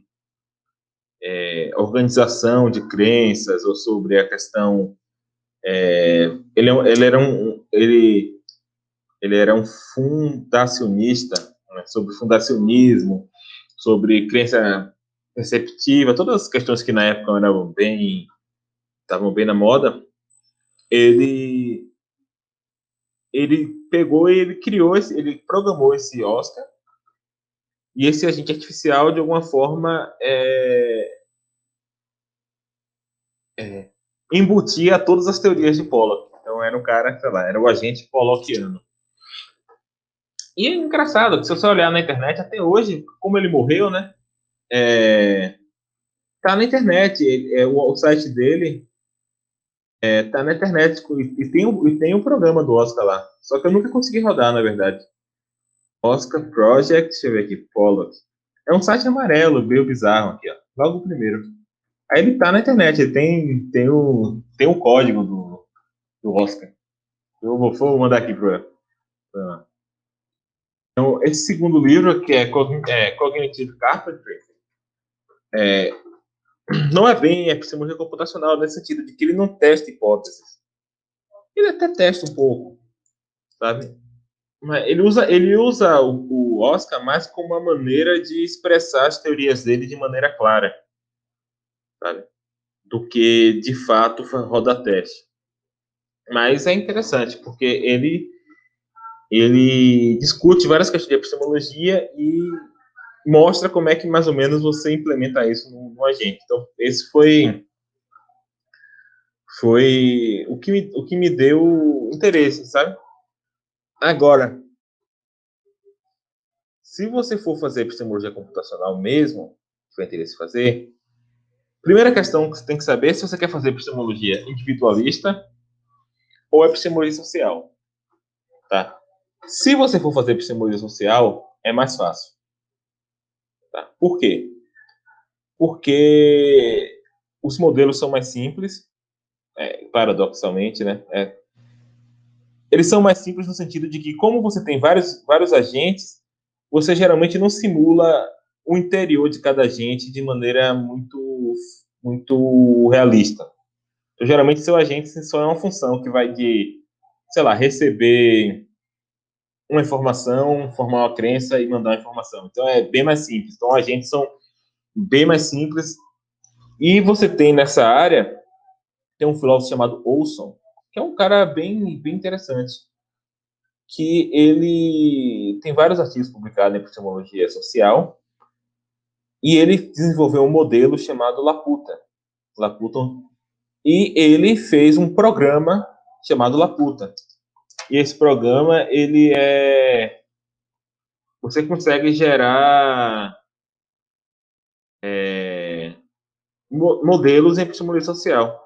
organização de crenças, ou sobre a questão... Ele era um fundacionista, né, sobre fundacionismo, sobre crença perceptiva, todas as questões que na época estavam bem na moda. Ele pegou e ele criou, ele programou esse Oscar, e esse agente artificial, de alguma forma, embutia todas as teorias de Pollock. Então era um cara, sei lá, era o agente pollockiano. E é engraçado, que se você olhar na internet, até hoje, como ele morreu, né? Tá na internet, o site dele tá na internet, e tem um programa do Oscar lá. Só que eu nunca consegui rodar, na verdade. Oscar Project, deixa eu ver aqui, Pollock. É um site amarelo, meio bizarro aqui, ó. Logo o primeiro. Aí ele tá na internet, ele tem o código do Oscar. Eu vou mandar aqui pra... Então, esse segundo livro, que é Cognitive Carpentry, não é bem epistemologia computacional, nesse sentido de que ele não testa hipóteses. Ele até testa um pouco, sabe? Mas ele usa o Oscar mais como uma maneira de expressar as teorias dele de maneira clara, sabe? Do que, de fato, roda teste. Mas é interessante, porque ele discute várias questões de epistemologia e mostra como é que, mais ou menos, você implementa isso no agente. Então, esse foi o que me deu interesse, sabe? Agora, se você for fazer epistemologia computacional mesmo, que vai interesse fazer, primeira questão que você tem que saber é se você quer fazer epistemologia individualista ou epistemologia social, tá? Se você for fazer epistemologia social, é mais fácil, tá? Por quê? Porque os modelos são mais simples, paradoxalmente, né? Eles são mais simples no sentido de que, como você tem vários agentes, você geralmente não simula o interior de cada agente de maneira muito realista. Então, geralmente, seu agente só é uma função que vai de, sei lá, receber uma informação, formar uma crença e mandar uma informação. Então, é bem mais simples. Então, agentes são bem mais simples. E você tem nessa área, tem um filósofo chamado Olson, que é um cara bem interessante, que ele tem vários artigos publicados em epistemologia social, e ele desenvolveu um modelo chamado Laputa. E ele fez um programa chamado Laputa. E esse programa, você consegue gerar modelos em epistemologia social.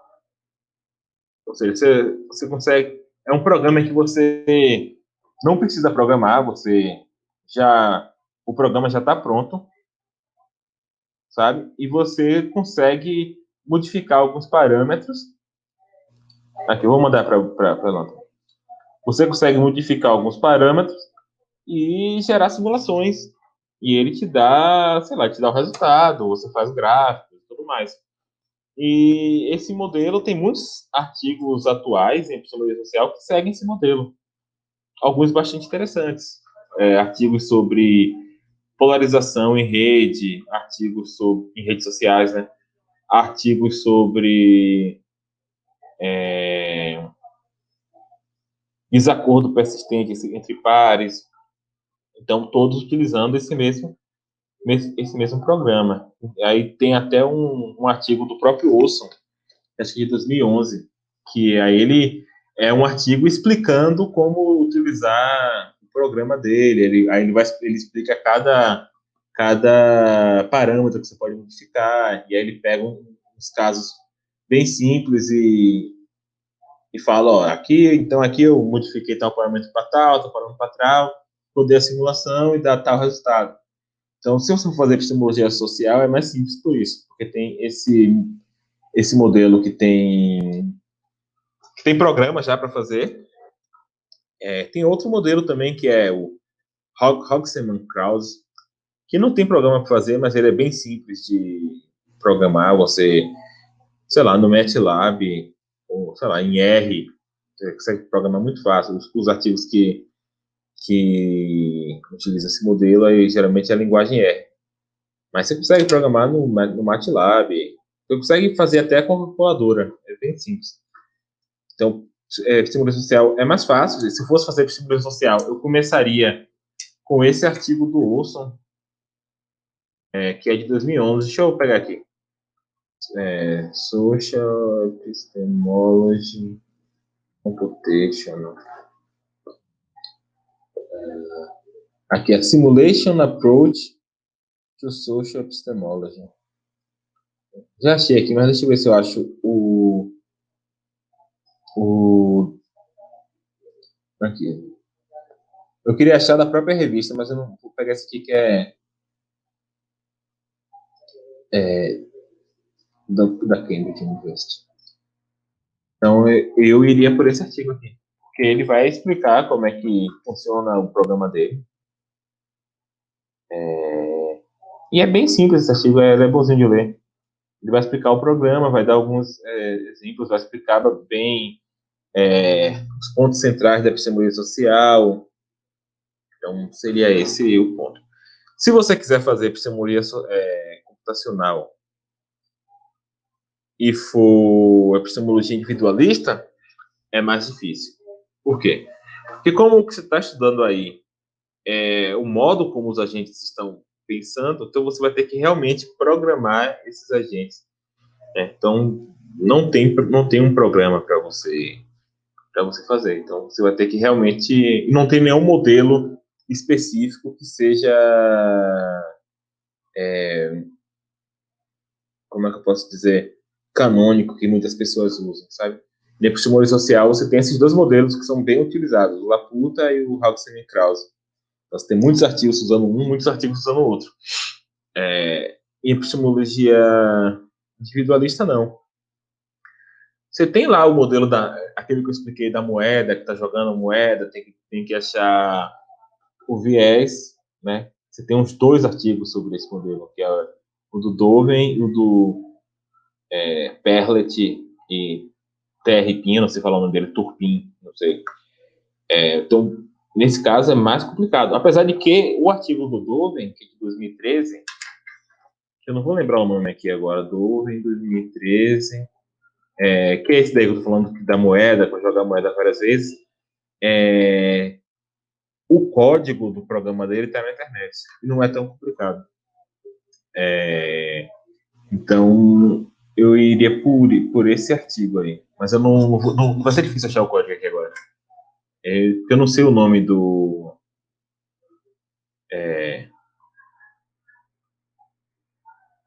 Ou seja, você consegue... É um programa em que você não precisa programar, o programa já está pronto, sabe? E você consegue modificar alguns parâmetros. Aqui, eu vou mandar para London. Você consegue modificar alguns parâmetros e gerar simulações. E ele te dá, sei lá, te dá o resultado, você faz gráficos e tudo mais. E esse modelo tem muitos artigos atuais em epistemologia social que seguem esse modelo. alguns bastante interessantes. Artigos sobre polarização em rede, artigos em redes sociais, né? Artigos sobre desacordo persistente entre pares. Então, todos utilizando esse mesmo programa. Aí tem até um artigo do próprio Olson, acho que de 2011, que aí ele é um artigo explicando como utilizar o programa dele. Ele explica cada parâmetro que você pode modificar, e aí ele pega uns casos bem simples e fala, ó, aqui eu modifiquei tal parâmetro para tal parâmetro para tal, rodei a simulação e dá tal resultado. Então, se você for fazer epistemologia social, é mais simples por isso, porque tem esse modelo que tem programa já para fazer. Tem outro modelo também, que é o Hogseman-Krauss, que não tem programa para fazer, mas ele é bem simples de programar. Você, sei lá, no MATLAB, ou sei lá, em R, você consegue programar muito fácil. Os artigos que utilizam esse modelo, aí, geralmente é a linguagem R. Mas você consegue programar no MATLAB, você consegue fazer até com a calculadora, é bem simples. Então, epistemologia social é mais fácil. Se fosse fazer epistemologia social, eu começaria com esse artigo do Olson, que é de 2011. Deixa eu pegar aqui. Social Epistemology Computational. Aqui é Simulation Approach to Social Epistemology. Já achei aqui, mas deixa eu ver se eu acho aqui. Eu queria achar da própria revista, mas eu não vou pegar esse aqui que é da Cambridge University. Então, eu iria por esse artigo aqui, porque ele vai explicar como é que funciona o programa dele. E é bem simples esse artigo, é bonzinho de ler. Ele vai explicar o programa, vai dar alguns exemplos, vai explicar bem os pontos centrais da epistemologia social. Então, seria esse o ponto. Se você quiser fazer epistemologia computacional e for epistemologia individualista, é mais difícil. Por quê? Porque como você está estudando aí o modo como os agentes estão pensando, então você vai ter que realmente programar esses agentes. Então, não tem um programa para você fazer. Então, você vai ter que realmente... Não tem nenhum modelo específico que seja... como é que eu posso dizer? Canônico, que muitas pessoas usam, sabe? Na epistemologia social, você tem esses dois modelos que são bem utilizados, o Laputa e o Haussmann-Krauss. Então, você tem muitos artigos usando um, muitos artigos usando o outro. Em epistemologia individualista, não. Você tem lá o modelo aquele que eu expliquei da moeda, que está jogando moeda, tem que achar o viés, né? Você tem uns 2 artigos sobre esse modelo, que é o do Doven e o do Perlet e Terripin, não sei falar o nome dele, Turpin, não sei. Então, nesse caso, é mais complicado. Apesar de que o artigo do Doven, que é de 2013, que eu não vou lembrar o nome aqui agora, Doven, 2013, que é esse daí que eu tô falando da moeda, para jogar moeda várias vezes, o código do programa dele está na internet, e não é tão complicado. Então, eu iria por esse artigo aí, mas eu não vai ser difícil achar o código aqui agora. Porque eu não sei o nome do...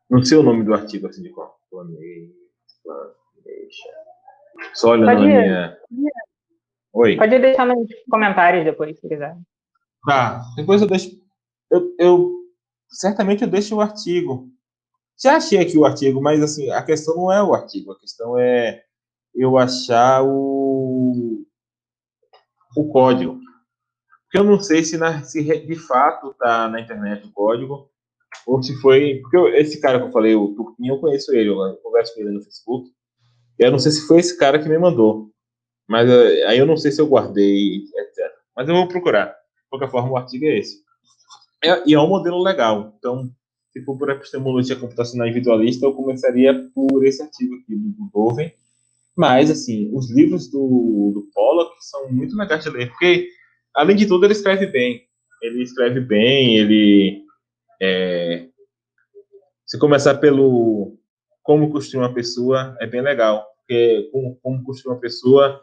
não sei o nome do artigo assim de qual. Só olhando na minha... Oi. Pode deixar nos comentários depois, se quiser. Tá, depois eu deixo... certamente eu deixo o artigo. Já achei aqui o artigo, mas assim, a questão não é o artigo, a questão é eu achar o código. Porque eu não sei se de fato está na internet o código, ou se foi... Porque esse cara que eu falei, o Turquinho, eu conheço ele, eu converso com ele no Facebook, e eu não sei se foi esse cara que me mandou. Mas aí eu não sei se eu guardei, etc. Mas eu vou procurar. De qualquer forma, o artigo é esse. E é um modelo legal. Então, se for por epistemologia computacional individualista, eu começaria por esse artigo aqui do Dovin. Mas, assim, os livros do Pollock são muito legais de ler, porque, além de tudo, ele escreve bem. Se começar pelo Como Construir uma Pessoa, é bem legal, porque como Construir uma Pessoa,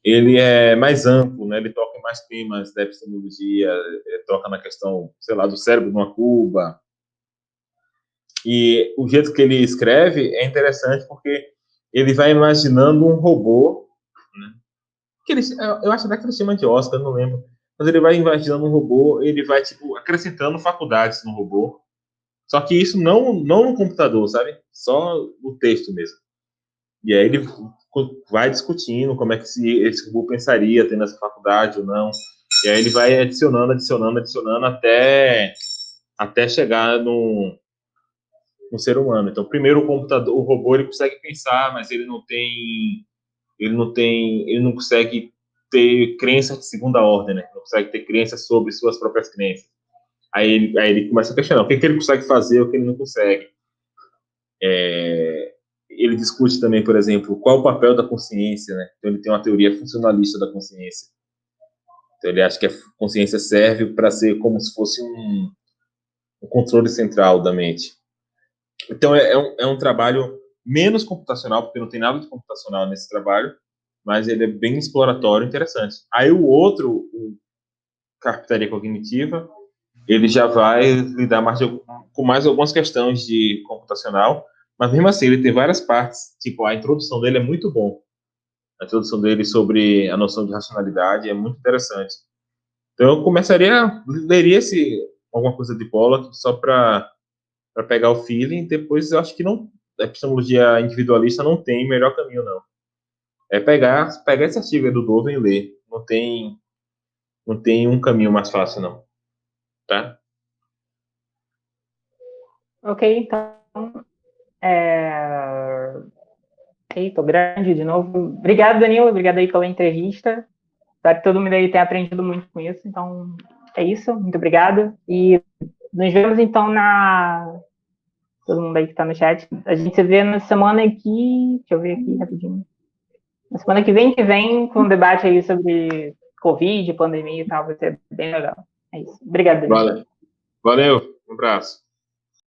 ele é mais amplo, né? Ele toca em mais temas da epistemologia, toca na questão, sei lá, do cérebro numa cuba. E o jeito que ele escreve é interessante porque ele vai imaginando um robô, né? Eu acho até que ele chama de Oscar, não lembro. Mas ele vai imaginando um robô, ele vai tipo acrescentando faculdades no robô. Só que isso não no computador, sabe? Só no texto mesmo. E aí ele vai discutindo como é que esse robô pensaria tendo essa faculdade ou não. E aí ele vai adicionando até chegar no ser humano. Então, primeiro o robô ele consegue pensar, mas ele não consegue ter crenças de segunda ordem, né? Não consegue ter crenças sobre suas próprias crenças. Aí ele começa a questionar o que ele consegue fazer, o que ele não consegue. Ele discute também, por exemplo, qual o papel da consciência, né? Então ele tem uma teoria funcionalista da consciência. Então ele acha que a consciência serve para ser como se fosse um controle central da mente. Então é um trabalho menos computacional, porque não tem nada de computacional nesse trabalho, mas ele é bem exploratório e interessante. Aí o outro, o Carpintaria Cognitiva, ele já vai lidar com mais algumas questões de computacional, mas mesmo assim ele tem várias partes, tipo, a introdução dele é muito bom. A introdução dele sobre a noção de racionalidade é muito interessante. Então eu leria alguma coisa de Pollock só para pegar o feeling, depois eu acho que não, a epistemologia individualista não tem melhor caminho, não. É pegar esse artigo aí do Dovin e ler. Não tem um caminho mais fácil, não. Tá? Ok, então. Tô grande de novo. Obrigado, Danilo. Obrigado aí pela entrevista. Espero que todo mundo aí tenha aprendido muito com isso. Então, é isso. Muito obrigado. E nos vemos, então, todo mundo aí que está no chat. A gente se vê na semana aqui. Deixa eu ver aqui rapidinho. Na semana que vem com um debate aí sobre Covid, pandemia e tal. Vai ser bem legal. É isso. Obrigado, Danilo. Valeu. Um abraço.